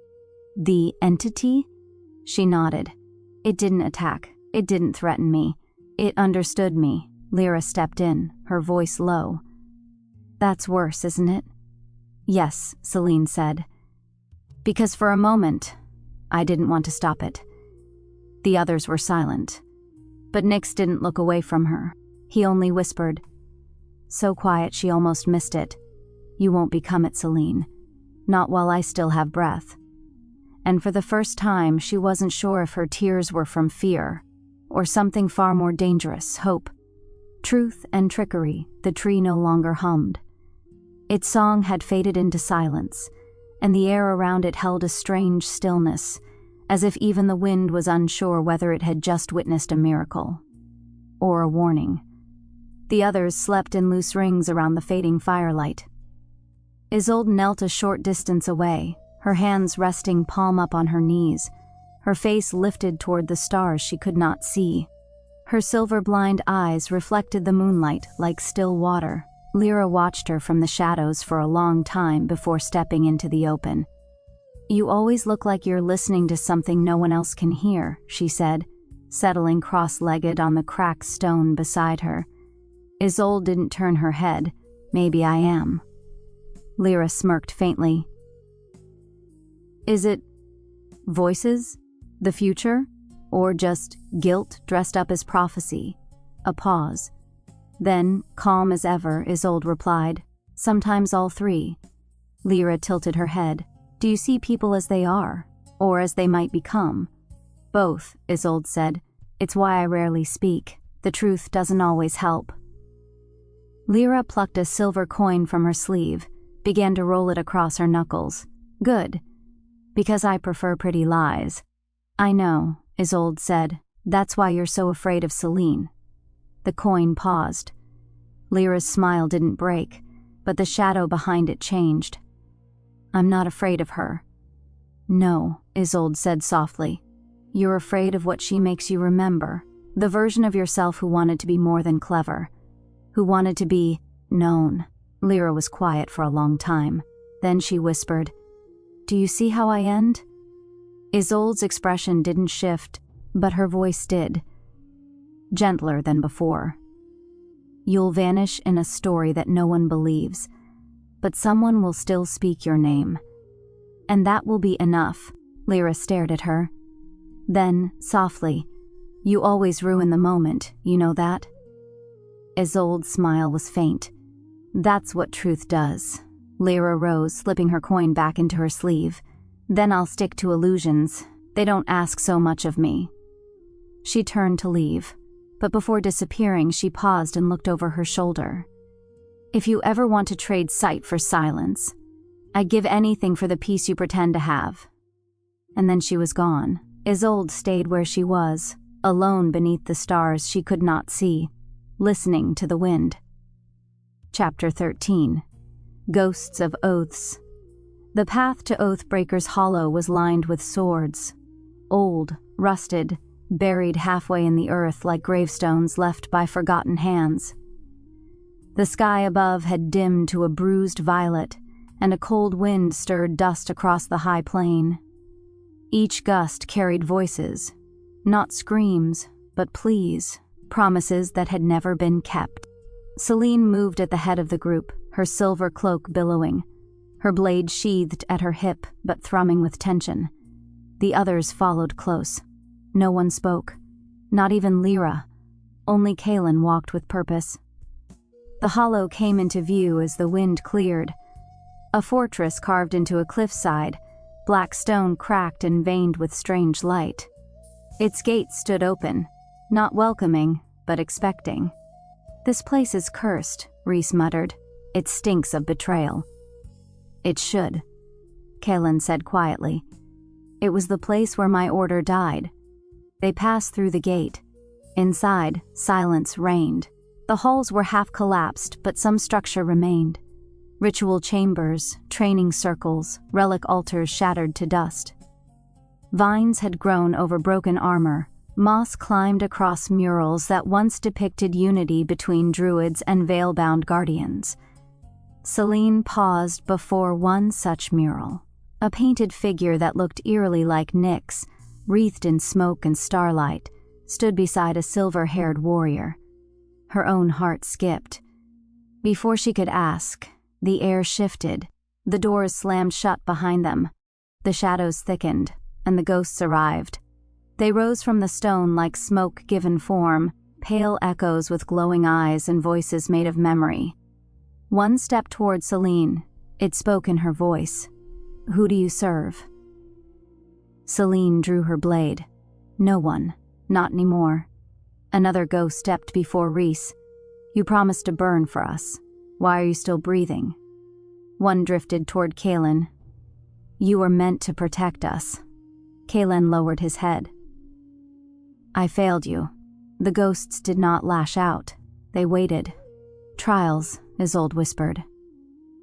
"The entity?" She nodded. "It didn't attack. It didn't threaten me. It understood me." Lyra stepped in, her voice low. "That's worse, isn't it?" "Yes," Selene said. "Because for a moment, I didn't want to stop it." The others were silent. But Nyx didn't look away from her. He only whispered, so quiet she almost missed it, "You won't become it, Selene. Not while I still have breath." And for the first time, she wasn't sure if her tears were from fear, or something far more dangerous, hope. Truth and trickery, the tree no longer hummed. Its song had faded into silence, and the air around it held a strange stillness, as if even the wind was unsure whether it had just witnessed a miracle, or a warning. The others slept in loose rings around the fading firelight. Isolde knelt a short distance away, her hands resting palm up on her knees, her face lifted toward the stars she could not see. Her silver-blind eyes reflected the moonlight like still water. Lyra watched her from the shadows for a long time before stepping into the open. "You always look like you're listening to something no one else can hear," she said, settling cross-legged on the cracked stone beside her. Isolde didn't turn her head. "Maybe I am." Lyra smirked faintly. "Is it voices? The future? Or just guilt dressed up as prophecy?" A pause. Then, calm as ever, Isolde replied, "Sometimes all three." Lyra tilted her head. "Do you see people as they are? Or as they might become?" "Both," Isolde said. "It's why I rarely speak. The truth doesn't always help." Lyra plucked a silver coin from her sleeve, began to roll it across her knuckles. "Good. Because I prefer pretty lies." "I know," Isolde said. "That's why you're so afraid of Selene." The coin paused. Lyra's smile didn't break, but the shadow behind it changed. "I'm not afraid of her." "No," Isolde said softly. "You're afraid of what she makes you remember. The version of yourself who wanted to be more than clever. Who wanted to be known." Lyra was quiet for a long time. Then she whispered, "Do you see how I end?" Isolde's expression didn't shift, but her voice did. Gentler than before. "You'll vanish in a story that no one believes, but someone will still speak your name. And that will be enough." Lyra stared at her. Then, softly, "You always ruin the moment, you know that?" Isolde's smile was faint. That's what truth does. Lyra rose, slipping her coin back into her sleeve. Then I'll stick to illusions. They don't ask so much of me. She turned to leave, but before disappearing, she paused and looked over her shoulder. If you ever want to trade sight for silence, I'd give anything for the peace you pretend to have. And then she was gone. Isolde stayed where she was, alone beneath the stars she could not see, listening to the wind. Chapter 13. Ghosts of Oaths. The path to Oathbreaker's Hollow was lined with swords. Old, rusted, buried halfway in the earth like gravestones left by forgotten hands. The sky above had dimmed to a bruised violet, and a cold wind stirred dust across the high plain. Each gust carried voices, not screams, but pleas, promises that had never been kept. Selene moved at the head of the group, her silver cloak billowing, her blade sheathed at her hip but thrumming with tension. The others followed close. No one spoke, not even Lyra. Only Kaelin walked with purpose. The hollow came into view as the wind cleared. A fortress carved into a cliffside, black stone cracked and veined with strange light. Its gates stood open, not welcoming, but expecting. "This place is cursed," Rhys muttered. "It stinks of betrayal." "It should," Kaelin said quietly. "It was the place where my order died." They passed through the gate. Inside, silence reigned. The halls were half collapsed, but some structure remained. Ritual chambers, training circles, relic altars shattered to dust. Vines had grown over broken armor. Moss climbed across murals that once depicted unity between druids and veil-bound guardians. Selene paused before one such mural, a painted figure that looked eerily like Nyx, wreathed in smoke and starlight, stood beside a silver-haired warrior. Her own heart skipped. Before she could ask, the air shifted. The doors slammed shut behind them. The shadows thickened, and the ghosts arrived. They rose from the stone like smoke given form, pale echoes with glowing eyes and voices made of memory. One stepped toward Selene. It spoke in her voice. "Who do you serve?" Selene drew her blade. "No one. Not anymore." Another ghost stepped before Rhys. "You promised to burn for us. Why are you still breathing?" One drifted toward Kaelin. "You were meant to protect us." Kaelin lowered his head. "I failed you." The ghosts did not lash out. They waited. "Trials," Isolde whispered.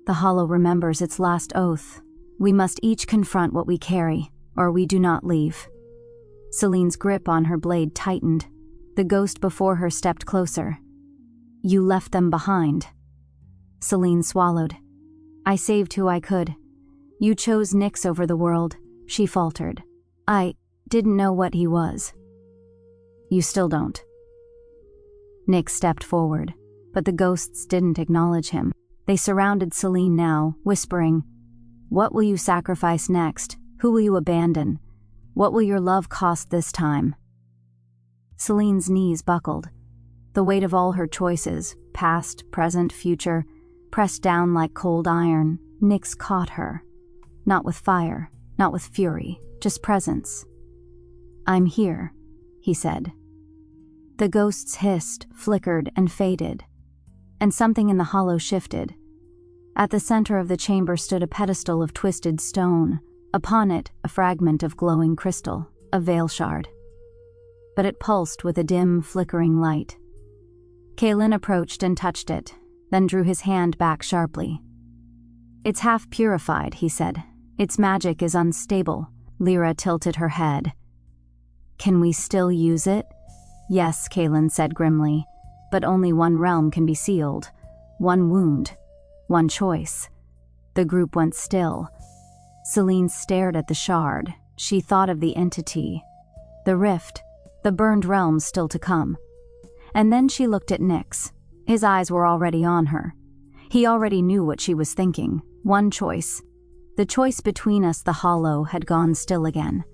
"The Hollow remembers its last oath. We must each confront what we carry, or we do not leave." Selene's grip on her blade tightened. The ghost before her stepped closer. "You left them behind." Selene swallowed. "I saved who I could. You chose Nyx over the world," she faltered. "I didn't know what he was." "You still don't." Nyx stepped forward, but the ghosts didn't acknowledge him. They surrounded Selene now, whispering, "What will you sacrifice next? Who will you abandon? What will your love cost this time?" Selene's knees buckled. The weight of all her choices, past, present, future, pressed down like cold iron. Nyx caught her. Not with fire, not with fury, just presence. "I'm here," he said. The ghosts hissed, flickered, and faded. And something in the hollow shifted. At the center of the chamber stood a pedestal of twisted stone. Upon it, a fragment of glowing crystal, a veil shard. But it pulsed with a dim, flickering light. Kaelin approached and touched it, then drew his hand back sharply. "It's half purified," he said. "Its magic is unstable." Lyra tilted her head. "Can we still use it?" "Yes," Kaelin said grimly, "but only one realm can be sealed. One wound. One choice." The group went still. Selene stared at the shard. She thought of the entity, the rift, the burned realms still to come. And then she looked at Nyx. His eyes were already on her. He already knew what she was thinking. One choice. The choice between us, the hollow, had gone still again.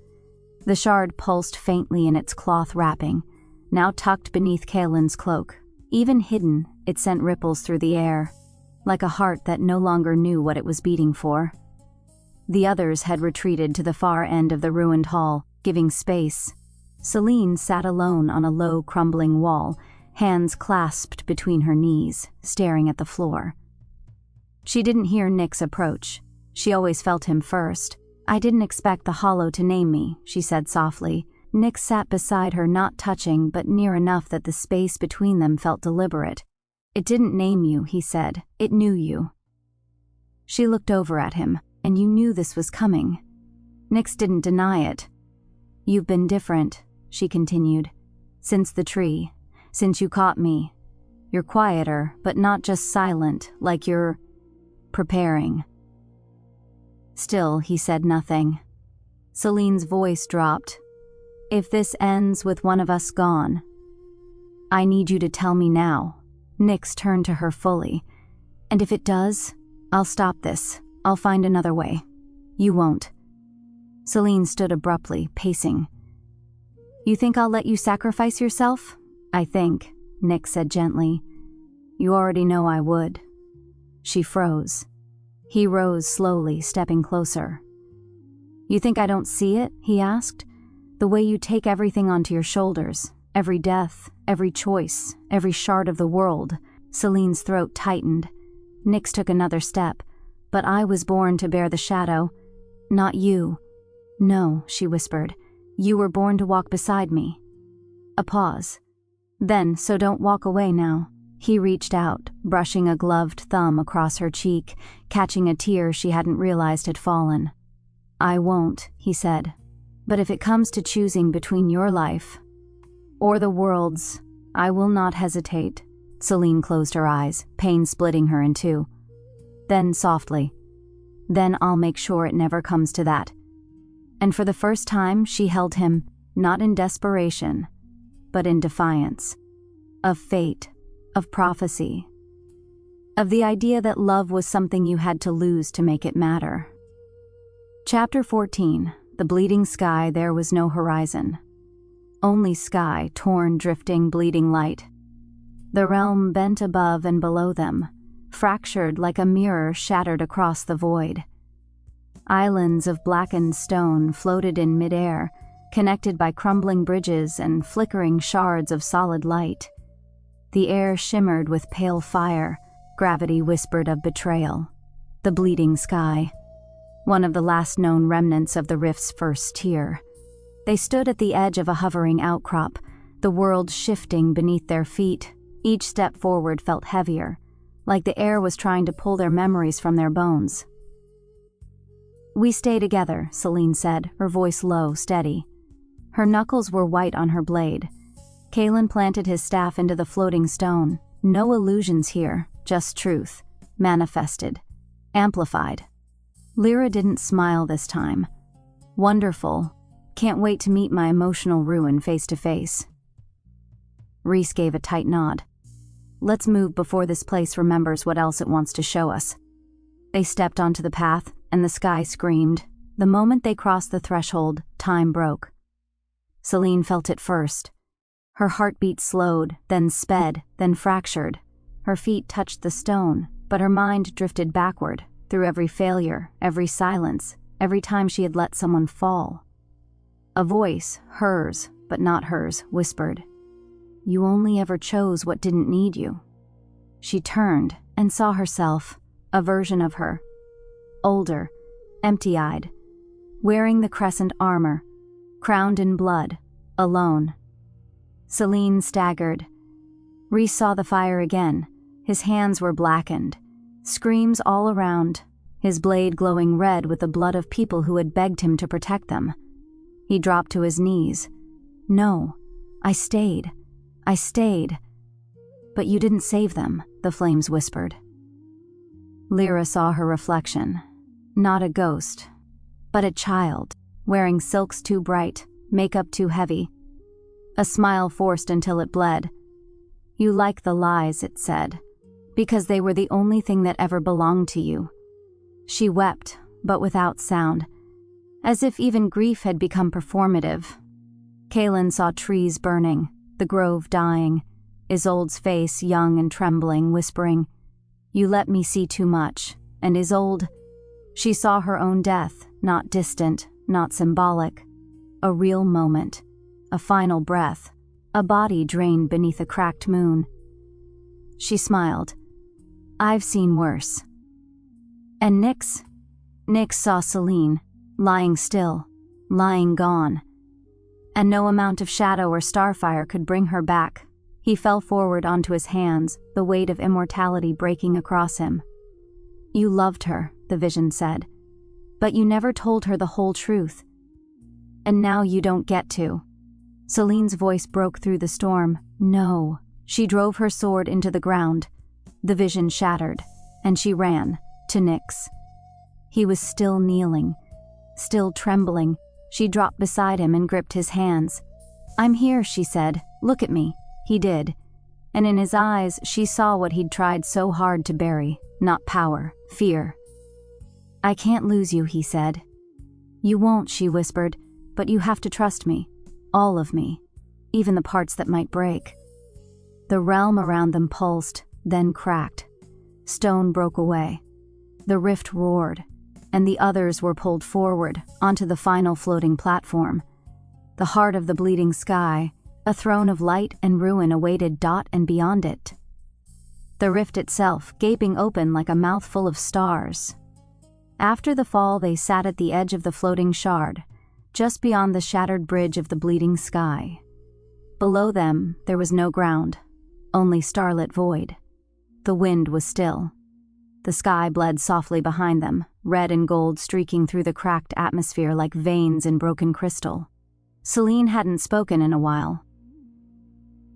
The shard pulsed faintly in its cloth wrapping, now tucked beneath Kaelin's cloak. Even hidden, it sent ripples through the air. like a heart that no longer knew what it was beating for. The others had retreated to the far end of the ruined hall, giving space. Selene sat alone on a low, crumbling wall, hands clasped between her knees, staring at the floor. She didn't hear Nyx approach. She always felt him first. "I didn't expect the Hollow to name me," she said softly. Nyx sat beside her, not touching, but near enough that the space between them felt deliberate. "It didn't name you," he said. "It knew you." She looked over at him. "And you knew this was coming." Nyx didn't deny it. "You've been different," she continued. "Since the tree. Since you caught me. You're quieter, but not just silent, like you're preparing." Still, he said nothing. Selene's voice dropped. "If this ends with one of us gone, I need you to tell me now." Nyx turned to her fully. "And if it does, I'll stop this. I'll find another way." "You won't." Selene stood abruptly, pacing. "You think I'll let you sacrifice yourself?" "I think," Nyx said gently. "You already know I would." She froze. He rose slowly, stepping closer. "You think I don't see it?" he asked. "The way you take everything onto your shoulders, every death, every choice, every shard of the world." Selene's throat tightened. Nyx took another step. "But I was born to bear the shadow. Not you." "No," she whispered. "You were born to walk beside me." A pause. "Then, so don't walk away now." He reached out, brushing a gloved thumb across her cheek, catching a tear she hadn't realized had fallen. "I won't," he said. "But if it comes to choosing between your life or the world's, I will not hesitate." Selene closed her eyes, pain splitting her in two. Then softly, "Then I'll make sure it never comes to that." And for the first time she held him, not in desperation, but in defiance. Of fate, of prophecy, of the idea that love was something you had to lose to make it matter. Chapter 14. The bleeding sky. There was no horizon. Only sky, torn, drifting, bleeding light. The realm bent above and below them, fractured like a mirror shattered across the void. Islands of blackened stone floated in midair, connected by crumbling bridges and flickering shards of solid light. The air shimmered with pale fire. Gravity whispered of betrayal. The bleeding sky. One of the last known remnants of the rift's first tier. They stood at the edge of a hovering outcrop, the world shifting beneath their feet. Each step forward felt heavier, like the air was trying to pull their memories from their bones. "We stay together," Selene said, her voice low, steady. Her knuckles were white on her blade. Kalen planted his staff into the floating stone. "No illusions here, just truth. Manifested. Amplified." Lyra didn't smile this time. "Wonderful. Can't wait to meet my emotional ruin face to face." Rhys gave a tight nod. "Let's move before this place remembers what else it wants to show us." They stepped onto the path, and the sky screamed. The moment they crossed the threshold, time broke. Selene felt it first. Her heartbeat slowed, then sped, then fractured. Her feet touched the stone, but her mind drifted backward, through every failure, every silence, every time she had let someone fall. A voice, hers, but not hers, whispered, "You only ever chose what didn't need you." She turned and saw herself, a version of her. Older, empty-eyed, wearing the crescent armor, crowned in blood, alone. Selene staggered. Rhys saw the fire again. His hands were blackened. Screams all around, his blade glowing red with the blood of people who had begged him to protect them. He dropped to his knees. "No, I stayed. I stayed." "But you didn't save them," the flames whispered. Lyra saw her reflection. Not a ghost, but a child, wearing silks too bright, makeup too heavy. A smile forced until it bled. "You like the lies," it said, "because they were the only thing that ever belonged to you." She wept, but without sound, as if even grief had become performative. Kalen saw trees burning, the grove dying, Isolde's face young and trembling, whispering, You let me see too much, and Isolde. She saw her own death, not distant, not symbolic. A real moment, a final breath, a body drained beneath a cracked moon. She smiled. I've seen worse. And Nyx saw Selene, lying still, lying gone. And no amount of shadow or starfire could bring her back. He fell forward onto his hands, the weight of immortality breaking across him. You loved her, the vision said, but you never told her the whole truth. And now you don't get to. Selene's voice broke through the storm. No. She drove her sword into the ground. The vision shattered, and she ran, to Nyx. He was still kneeling, still trembling. She dropped beside him and gripped his hands. I'm here, she said. Look at me. He did. And in his eyes, she saw what he'd tried so hard to bury. Not power, fear. I can't lose you, he said. You won't, she whispered, but you have to trust me. All of me. Even the parts that might break. The realm around them pulsed, then cracked. Stone broke away. The rift roared, and the others were pulled forward onto the final floating platform. The heart of the bleeding sky, a throne of light and ruin awaited Dot and beyond it. The rift itself gaping open like a mouthful of stars. After the fall, they sat at the edge of the floating shard, just beyond the shattered bridge of the bleeding sky. Below them, there was no ground, only starlit void. The wind was still. The sky bled softly behind them, red and gold streaking through the cracked atmosphere like veins in broken crystal. Selene hadn't spoken in a while.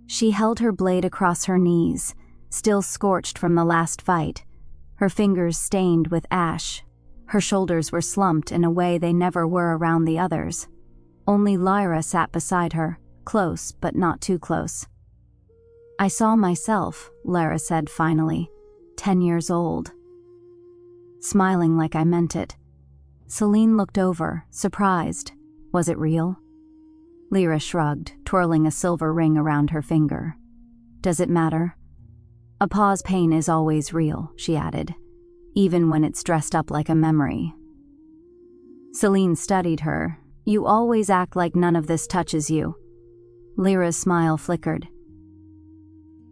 She held her blade across her knees, still scorched from the last fight, her fingers stained with ash. Her shoulders were slumped in a way they never were around the others. Only Lyra sat beside her, close but not too close. I saw myself, Lyra said finally, 10 years old. Smiling like I meant it. Selene looked over, surprised. Was it real? Lyra shrugged, twirling a silver ring around her finger. Does it matter? A paw's pain is always real, she added, even when it's dressed up like a memory. Selene studied her. You always act like none of this touches you. Lyra's smile flickered.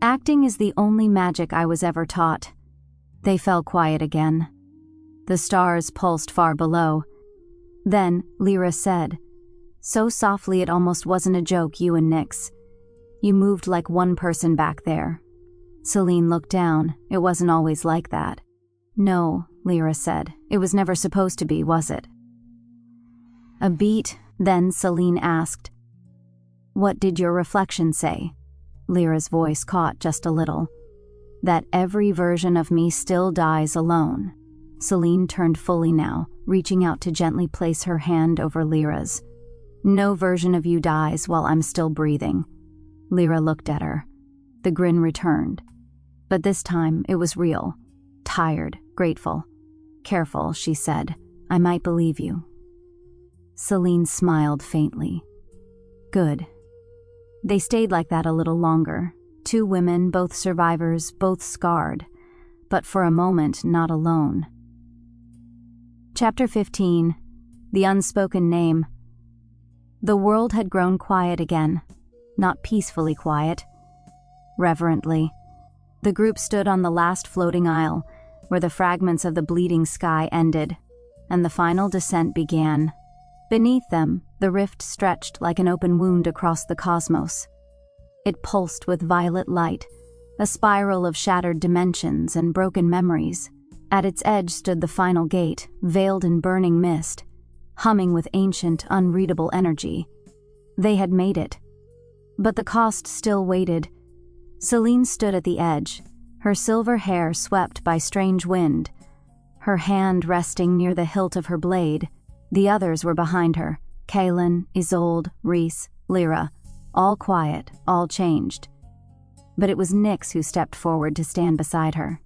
Acting is the only magic I was ever taught. They fell quiet again. The stars pulsed far below. Then, Lyra said, so softly it almost wasn't a joke, you and Nyx. You moved like one person back there. Selene looked down. It wasn't always like that. No, Lyra said. It was never supposed to be, was it? A beat, then Selene asked, what did your reflection say? Lyra's voice caught just a little. That every version of me still dies alone. Selene turned fully now, reaching out to gently place her hand over Lyra's. No version of you dies while I'm still breathing. Lyra looked at her. The grin returned. But this time it was real. Tired, grateful. Careful, she said. I might believe you. Selene smiled faintly. Good. They stayed like that a little longer. 2 women, both survivors, both scarred. But for a moment, not alone. Chapter 15. The Unspoken Name. The world had grown quiet again. Not peacefully quiet. Reverently. The group stood on the last floating isle, where the fragments of the bleeding sky ended, and the final descent began. Beneath them, the rift stretched like an open wound across the cosmos. It pulsed with violet light, a spiral of shattered dimensions and broken memories. At its edge stood the final gate, veiled in burning mist, humming with ancient, unreadable energy. They had made it. But the cost still waited. Selene stood at the edge, her silver hair swept by strange wind, her hand resting near the hilt of her blade. The others were behind her, Kaelin, Isolde, Rhys, Lyra, all quiet, all changed. But it was Nyx who stepped forward to stand beside her.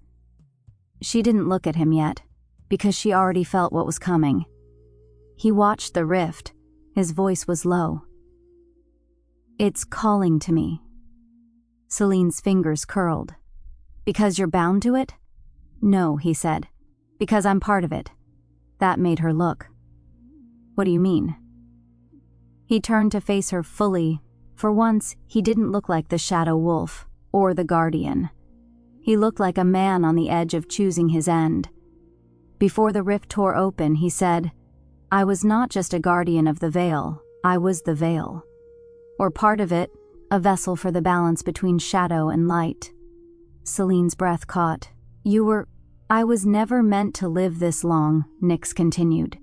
She didn't look at him yet, because she already felt what was coming. He watched the rift. His voice was low. It's calling to me. Selene's fingers curled. Because you're bound to it? No, he said. Because I'm part of it. That made her look. What do you mean? He turned to face her fully. For once, he didn't look like the Shadow Wolf or the Guardian. He looked like a man on the edge of choosing his end. Before the rift tore open, he said, I was not just a guardian of the veil, I was the veil. Or part of it, a vessel for the balance between shadow and light. Selene's breath caught. I was never meant to live this long, Nyx continued.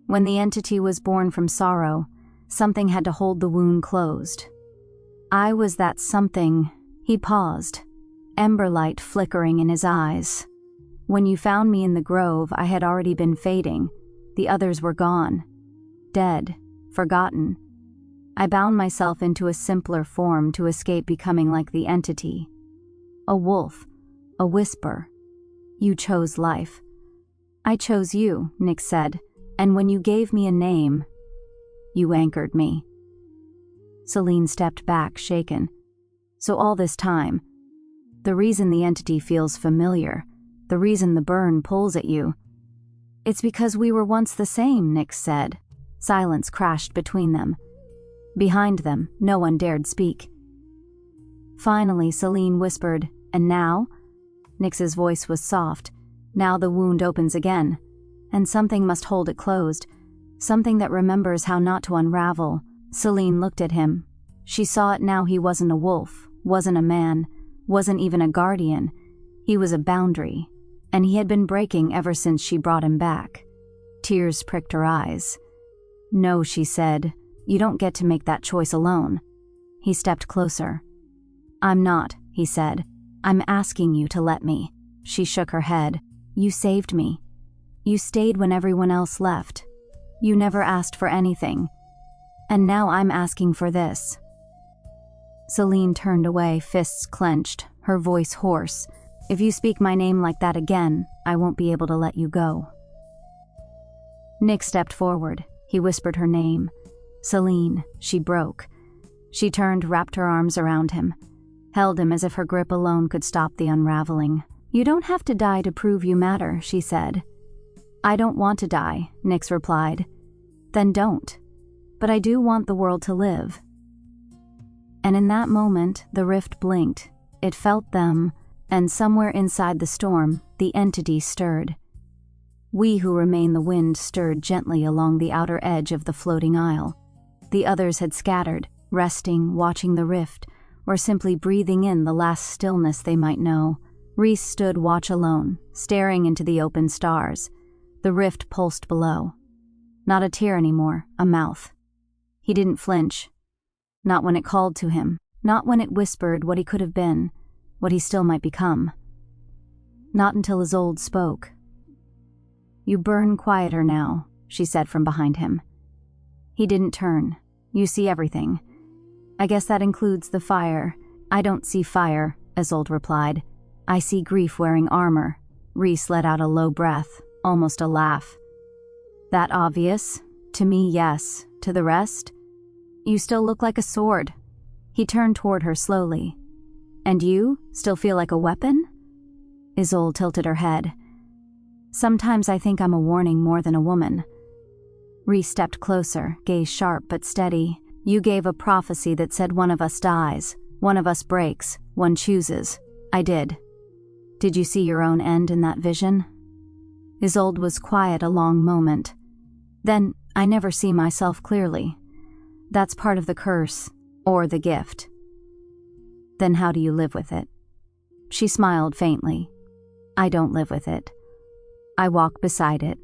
When the entity was born from sorrow, something had to hold the wound closed. I was that something. He paused, ember light flickering in his eyes. When you found me in the grove, I had already been fading. The others were gone. Dead. Forgotten. I bound myself into a simpler form to escape becoming like the entity. A wolf. A whisper. You chose life. I chose you, Nyx said, and when you gave me a name, you anchored me. Selene stepped back, shaken. So all this time, the reason the entity feels familiar, the reason the burn pulls at you, it's because we were once the same, Nyx said. Silence crashed between them. Behind them, no one dared speak. Finally, Selene whispered, and now? Nyx's voice was soft. Now the wound opens again, and something must hold it closed, something that remembers how not to unravel. Selene looked at him. She saw it now. He wasn't a wolf, wasn't a man, wasn't even a guardian. He was a boundary, and he had been breaking ever since she brought him back. Tears pricked her eyes. No, she said, you don't get to make that choice alone. He stepped closer. I'm not, he said. I'm asking you to let me. She shook her head. You saved me. You stayed when everyone else left. You never asked for anything. And now I'm asking for this. Selene turned away, fists clenched, her voice hoarse. If you speak my name like that again, I won't be able to let you go. Nyx stepped forward. He whispered her name. Selene. She broke. She turned, wrapped her arms around him, held him as if her grip alone could stop the unraveling. You don't have to die to prove you matter, she said. I don't want to die, Nyx replied. Then don't. But I do want the world to live. And in that moment, the rift blinked. It felt them, and somewhere inside the storm, the entity stirred. We who remain the wind stirred gently along the outer edge of the floating isle. The others had scattered, resting, watching the rift, or simply breathing in the last stillness they might know. Rhys stood watch alone, staring into the open stars. The rift pulsed below. Not a tear anymore, a mouth. He didn't flinch. Not when it called to him, not when it whispered what he could have been, what he still might become. Not until Isolde spoke. You burn quieter now, she said from behind him. He didn't turn. You see everything. I guess that includes the fire. I don't see fire, Isolde replied. I see grief wearing armor. Rhys let out a low breath, almost a laugh. That obvious? To me, yes. To the rest? You still look like a sword. He turned toward her slowly. And you? Still feel like a weapon? Isolde tilted her head. Sometimes I think I'm a warning more than a woman. Rhys stepped closer, gaze sharp but steady. You gave a prophecy that said one of us dies, one of us breaks, one chooses. I did. Did you see your own end in that vision? Isolde was quiet a long moment. Then, I never see myself clearly. That's part of the curse, or the gift. Then how do you live with it? She smiled faintly. I don't live with it. I walk beside it.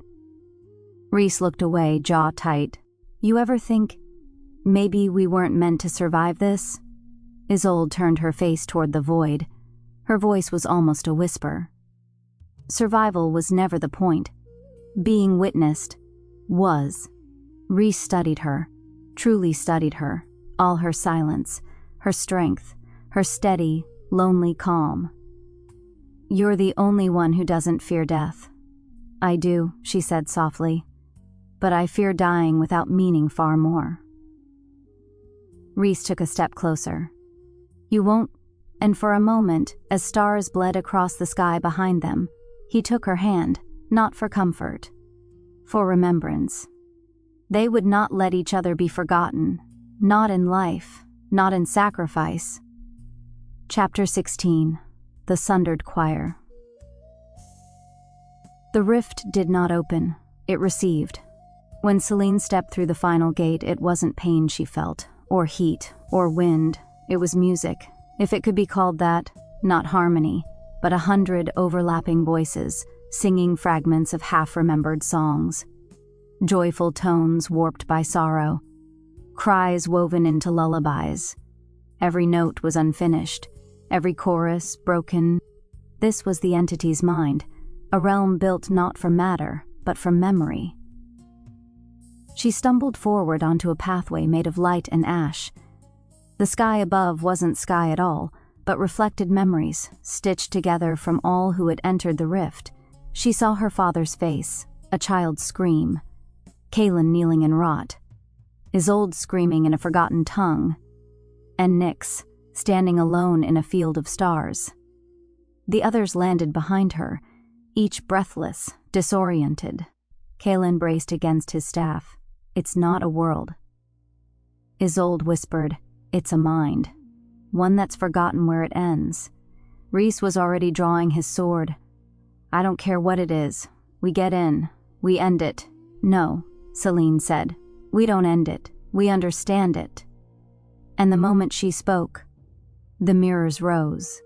Rhys looked away, jaw tight. You ever think, maybe we weren't meant to survive this? Isolde turned her face toward the void. Her voice was almost a whisper. Survival was never the point. Being witnessed was. Rhys studied her, truly studied her, all her silence, her strength, her steady, lonely calm. You're the only one who doesn't fear death. I do, she said softly, but I fear dying without meaning far more. Rhys took a step closer. You won't, and for a moment, as stars bled across the sky behind them, He took her hand, not for comfort, for remembrance. They would not let each other be forgotten, not in life, not in sacrifice. Chapter 16. The Sundered Choir. The rift did not open, it received. When Selene stepped through the final gate, it wasn't pain she felt, or heat, or wind. It was music, if it could be called that, not harmony, but 100 overlapping voices, singing fragments of half-remembered songs. Joyful tones warped by sorrow, cries woven into lullabies. Every note was unfinished, every chorus broken. This was the entity's mind, a realm built not from matter, but from memory. She stumbled forward onto a pathway made of light and ash. The sky above wasn't sky at all, but reflected memories, stitched together from all who had entered the rift. She saw her father's face, a child's scream, Kaelin kneeling in rot, Isolde screaming in a forgotten tongue, and Nyx standing alone in a field of stars. The others landed behind her, each breathless, disoriented. Kaelin braced against his staff. It's not a world. Isolde whispered, it's a mind, one that's forgotten where it ends. Rhys was already drawing his sword. I don't care what it is. We get in. We end it. No, Selene said. We don't end it. We understand it. And the moment she spoke, the mirrors rose.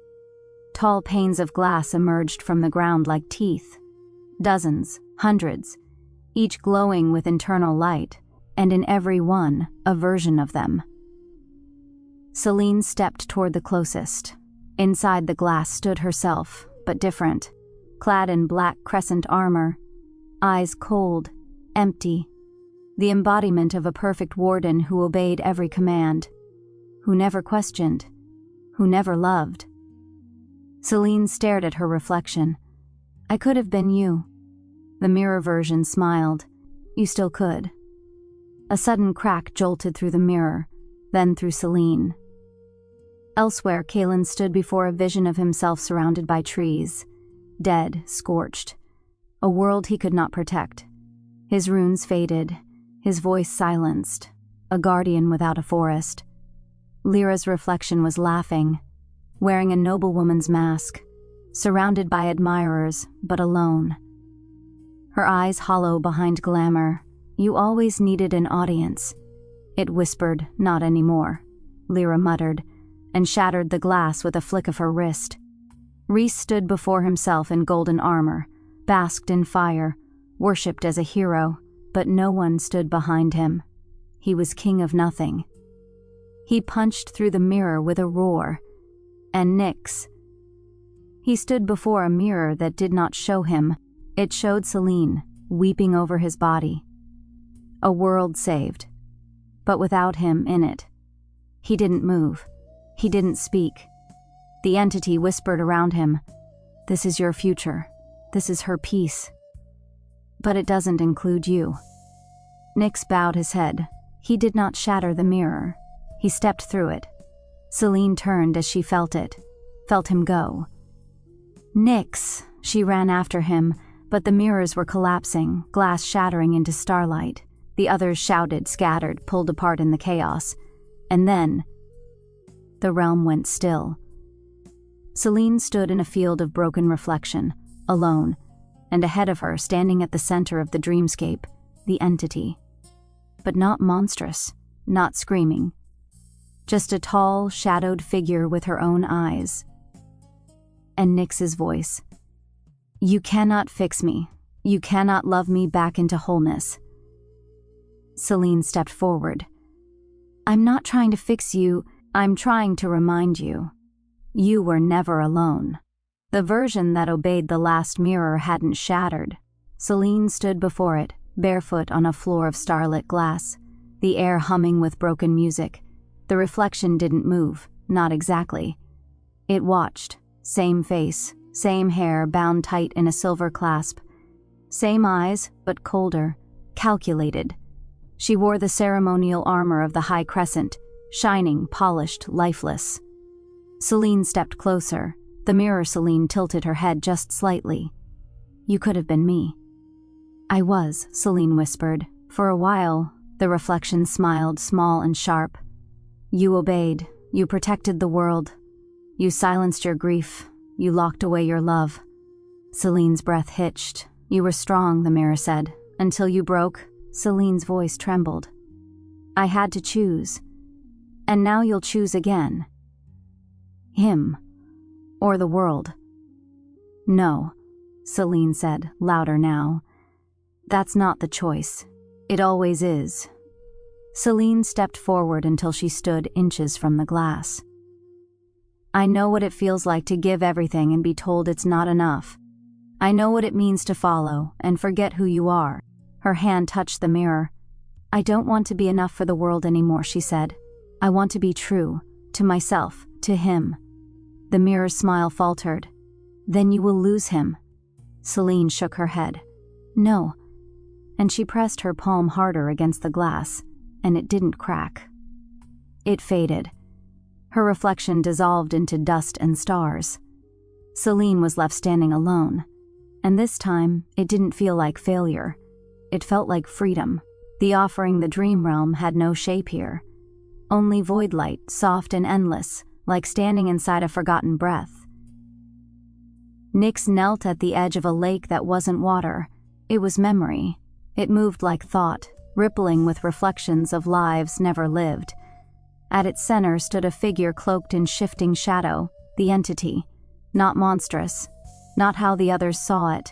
Tall panes of glass emerged from the ground like teeth. Dozens, hundreds, each glowing with internal light, and in every one, a version of them. Selene stepped toward the closest. Inside the glass stood herself, but different, clad in black crescent armor, eyes cold, empty, the embodiment of a perfect warden who obeyed every command, who never questioned, who never loved. Selene stared at her reflection. I could have been you. The mirror version smiled. You still could. A sudden crack jolted through the mirror, then through Selene. Elsewhere, Kaelin stood before a vision of himself surrounded by trees, dead, scorched, a world he could not protect. His runes faded, his voice silenced, a guardian without a forest. Lyra's reflection was laughing, wearing a noblewoman's mask, surrounded by admirers, but alone. Her eyes hollow behind glamour. You always needed an audience. It whispered, not anymore. Lyra muttered, and shattered the glass with a flick of her wrist. Rhys stood before himself in golden armor, basked in fire, worshipped as a hero, but no one stood behind him. He was king of nothing. He punched through the mirror with a roar. And Nyx. He stood before a mirror that did not show him. It showed Selene, weeping over his body. A world saved, but without him in it. He didn't move. He didn't speak. The entity whispered around him, this is your future. This is her peace. But it doesn't include you. Nyx bowed his head. He did not shatter the mirror. He stepped through it. Selene turned as she felt it, felt him go. Nyx! She ran after him, but the mirrors were collapsing, glass shattering into starlight. The others shouted, scattered, pulled apart in the chaos. And then the realm went still. Selene stood in a field of broken reflection, alone, and ahead of her, standing at the center of the dreamscape, the entity. But not monstrous, not screaming. Just a tall, shadowed figure with her own eyes. And Nyx's voice. You cannot fix me. You cannot love me back into wholeness. Selene stepped forward. I'm not trying to fix you. I'm trying to remind you. You were never alone. The version that obeyed the last mirror hadn't shattered. Selene stood before it, barefoot on a floor of starlit glass, the air humming with broken music. The reflection didn't move, not exactly. It watched, same face, same hair bound tight in a silver clasp, same eyes, but colder, calculated. She wore the ceremonial armor of the High Crescent, shining, polished, lifeless. Selene stepped closer. The mirror Selene tilted her head just slightly. You could have been me." "I was," Selene whispered. "For a while." The reflection smiled, small and sharp. "You obeyed. You protected the world. You silenced your grief. You locked away your love." Selene's breath hitched. "You were strong," the mirror said. "Until you broke." Selene's voice trembled. "I had to choose. And now you'll choose again. Him. Or the world." "No," Selene said, louder now. "That's not the choice. It always is." Selene stepped forward until she stood inches from the glass. "I know what it feels like to give everything and be told it's not enough. I know what it means to follow and forget who you are." Her hand touched the mirror. "I don't want to be enough for the world anymore," she said. "I want to be true, to myself, to him." The mirror's smile faltered. "Then you will lose him." Selene shook her head. "No." And she pressed her palm harder against the glass, and it didn't crack. It faded. Her reflection dissolved into dust and stars. Selene was left standing alone, and this time it didn't feel like failure. It felt like freedom. The offering, the dream realm, had no shape here. Only void light, soft and endless, like standing inside a forgotten breath. Nyx knelt at the edge of a lake that wasn't water. It was memory. It moved like thought, rippling with reflections of lives never lived. At its center stood a figure cloaked in shifting shadow, the entity. Not monstrous, not how the others saw it.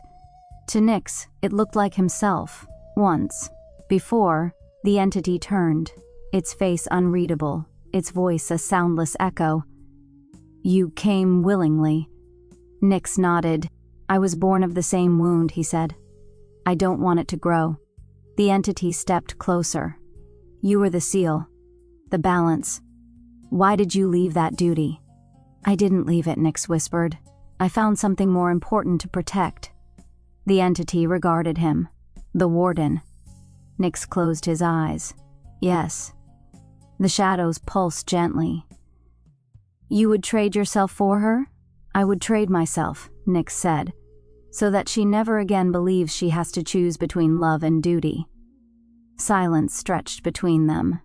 To Nyx, it looked like himself, once. Before, the entity turned, its face unreadable, its voice a soundless echo. "You came willingly." Nyx nodded. "I was born of the same wound," he said. "I don't want it to grow." The entity stepped closer. "You were the seal, the balance. Why did you leave that duty?" "I didn't leave it," Nyx whispered. "I found something more important to protect." The entity regarded him. "The warden." Nyx closed his eyes. "Yes." The shadows pulsed gently. "You would trade yourself for her?" "I would trade myself," Nyx said, "so that she never again believes she has to choose between love and duty." Silence stretched between them.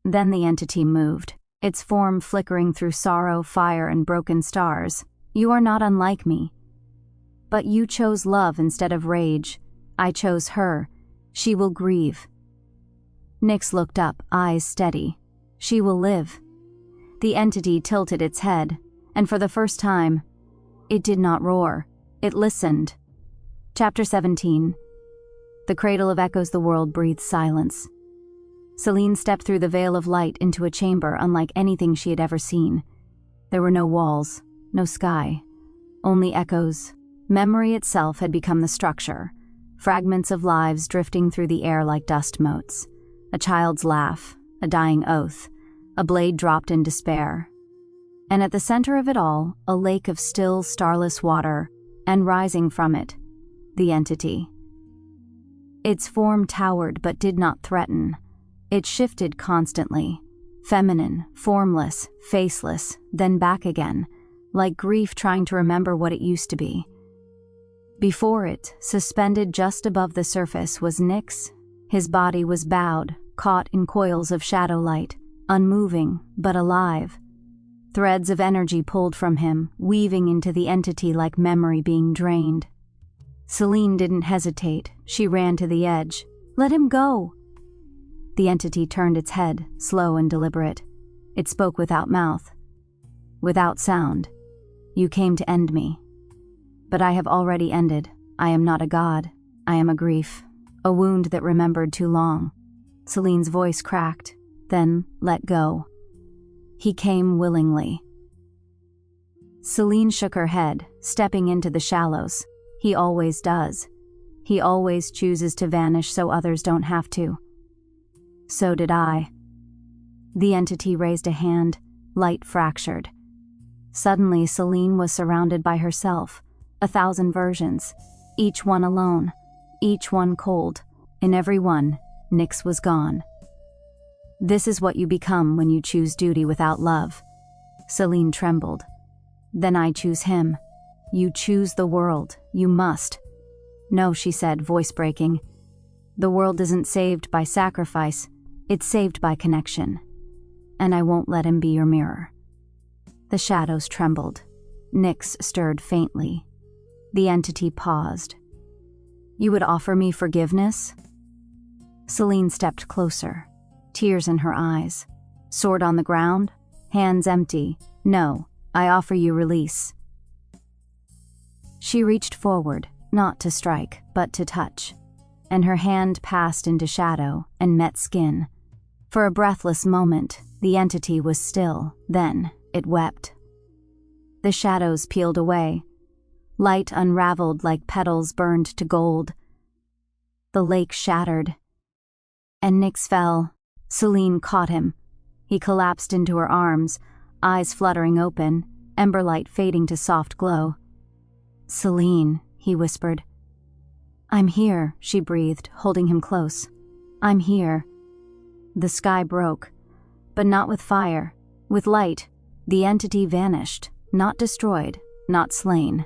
Then the entity moved, its form flickering through sorrow, fire, and broken stars. "You are not unlike me. But you chose love instead of rage. I chose her. She will grieve." Nyx looked up, eyes steady. "She will live." The entity tilted its head, and for the first time, it did not roar. It listened. Chapter 17. The cradle of echoes, the world breathed silence. Selene stepped through the veil of light into a chamber unlike anything she had ever seen. There were no walls, no sky, only echoes. Memory itself had become the structure, fragments of lives drifting through the air like dust motes. A child's laugh, a dying oath, a blade dropped in despair. And at the center of it all, a lake of still, starless water, and rising from it, the entity. Its form towered but did not threaten. It shifted constantly, feminine, formless, faceless, then back again, like grief trying to remember what it used to be. Before it, suspended just above the surface, was Nyx. His body was bowed, caught in coils of shadow light, unmoving but alive. Threads of energy pulled from him, weaving into the entity like memory being drained. Selene didn't hesitate. She ran to the edge. "Let him go!" The entity turned its head, slow and deliberate. It spoke without mouth, without sound. "You came to end me. But I have already ended. I am not a god. I am a grief, a wound that remembered too long." Selene's voice cracked, then let go. "He came willingly." Selene shook her head, stepping into the shallows. "He always does. He always chooses to vanish so others don't have to." "So did I." The entity raised a hand, light fractured. Suddenly, Selene was surrounded by herself, 1,000 versions, each one alone, each one cold. In every one, Nyx was gone. "This is what you become when you choose duty without love." Selene trembled. "Then I choose him." "You choose the world. You must." No, she said, voice breaking. The world isn't saved by sacrifice, it's saved by connection. And I won't let him be your mirror. The shadows trembled. Nyx stirred faintly. The entity paused. You would offer me forgiveness? Selene stepped closer, tears in her eyes. Sword on the ground, hands empty. No, I offer you release. She reached forward, not to strike, but to touch, and her hand passed into shadow and met skin. For a breathless moment, the entity was still, then it wept. The shadows peeled away. Light unraveled like petals burned to gold. The lake shattered. And Nyx fell. Selene caught him. He collapsed into her arms, eyes fluttering open, ember light fading to soft glow. Selene, he whispered. I'm here, she breathed, holding him close. I'm here. The sky broke, but not with fire, with light. The entity vanished, not destroyed, not slain,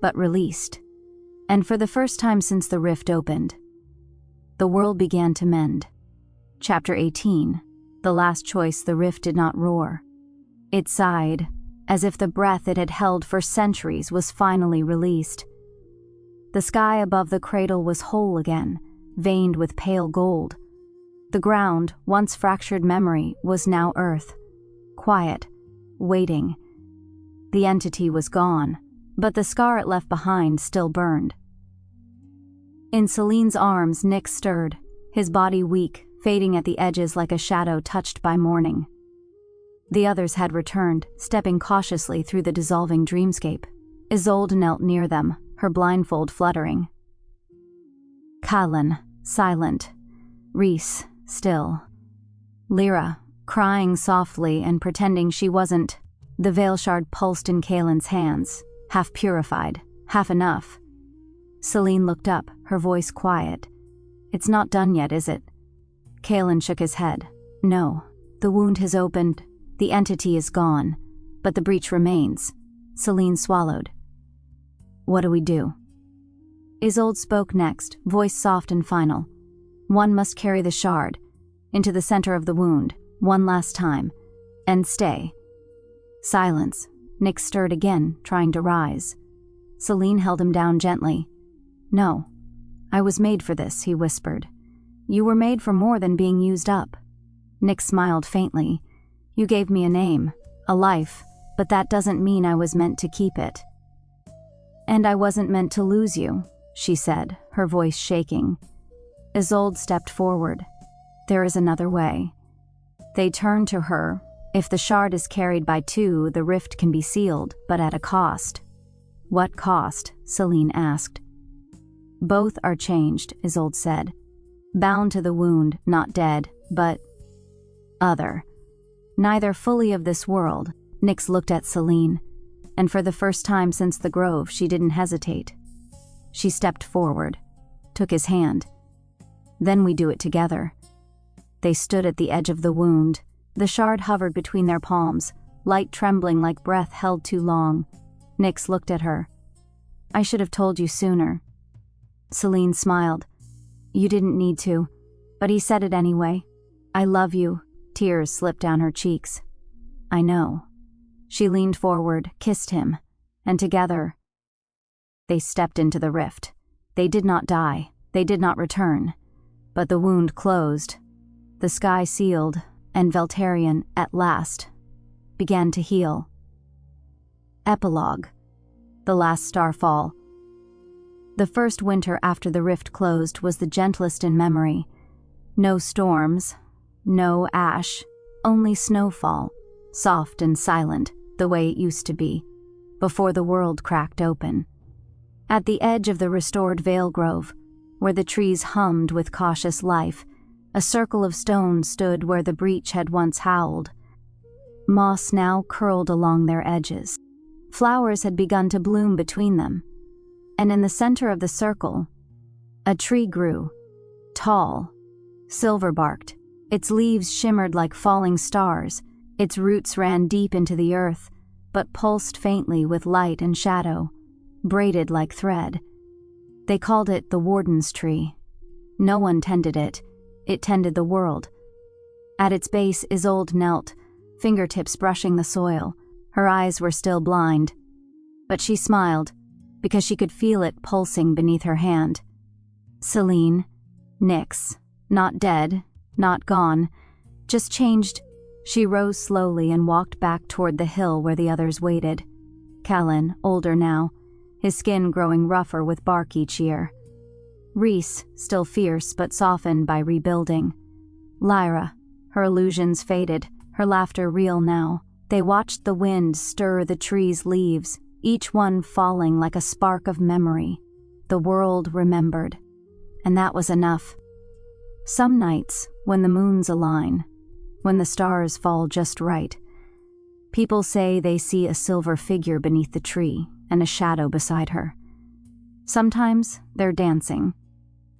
but released. And for the first time since the rift opened, the world began to mend. Chapter 18. The last choice, the rift did not roar. It sighed, as if the breath it had held for centuries was finally released. The sky above the cradle was whole again, veined with pale gold. The ground, once fractured memory, was now earth, quiet, waiting. The entity was gone, but the scar it left behind still burned. In Selene's arms, Nyx stirred, his body weak, fading at the edges like a shadow touched by morning. The others had returned, stepping cautiously through the dissolving dreamscape. Isolde knelt near them, her blindfold fluttering. Kallen, silent. Rhys, still. Lyra, crying softly and pretending she wasn't. The veil shard pulsed in Kalen's hands, half purified, half enough. Selene looked up, her voice quiet. It's not done yet, is it? Kalen shook his head. No, the wound has opened. The entity is gone, but the breach remains. Selene swallowed. What do we do? Isolde spoke next, voice soft and final. One must carry the shard into the center of the wound, one last time, and stay. Silence. Nyx stirred again, trying to rise. Selene held him down gently. No, I was made for this, he whispered. You were made for more than being used up. Nyx smiled faintly. You gave me a name, a life, but that doesn't mean I was meant to keep it. And I wasn't meant to lose you, she said, her voice shaking. Isolde stepped forward. There is another way. They turned to her. If the shard is carried by two, the rift can be sealed, but at a cost. What cost? Selene asked. Both are changed, Isolde said. Bound to the wound, not dead, but other. Neither fully of this world. Nyx looked at Selene, and for the first time since the grove, she didn't hesitate. She stepped forward, took his hand. Then we do it together. They stood at the edge of the wound. The shard hovered between their palms, light trembling like breath held too long. Nyx looked at her. I should have told you sooner. Selene smiled. You didn't need to, but he said it anyway. I love you. Tears slipped down her cheeks. I know. She leaned forward, kissed him, and together they stepped into the rift. They did not die. They did not return. But the wound closed. The sky sealed, and Veltarion, at last, began to heal. Epilogue. The last starfall. The first winter after the rift closed was the gentlest in memory. No storms, no ash, only snowfall, soft and silent, the way it used to be, before the world cracked open. At the edge of the restored Vale Grove, where the trees hummed with cautious life, a circle of stone stood where the breach had once howled. Moss now curled along their edges. Flowers had begun to bloom between them, and in the center of the circle, a tree grew, tall, silver-barked. Its leaves shimmered like falling stars. Its roots ran deep into the earth, but pulsed faintly with light and shadow, braided like thread. They called it the Warden's Tree. No one tended it. It tended the world. At its base, Isolde knelt, fingertips brushing the soil. Her eyes were still blind. But she smiled, because she could feel it pulsing beneath her hand. Selene, Nyx, not dead, not gone, just changed. She rose slowly and walked back toward the hill where the others waited. Callan, older now, his skin growing rougher with bark each year. Rhys, still fierce but softened by rebuilding. Lyra, her illusions faded, her laughter real now. They watched the wind stir the trees' leaves, each one falling like a spark of memory. The world remembered. And that was enough. Some nights, when the moons align, when the stars fall just right, people say they see a silver figure beneath the tree and a shadow beside her. Sometimes they're dancing.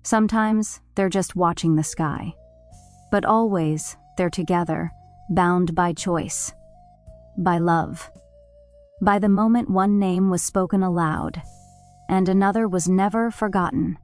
Sometimes they're just watching the sky. But always they're together, bound by choice, by love, by the moment one name was spoken aloud, and another was never forgotten.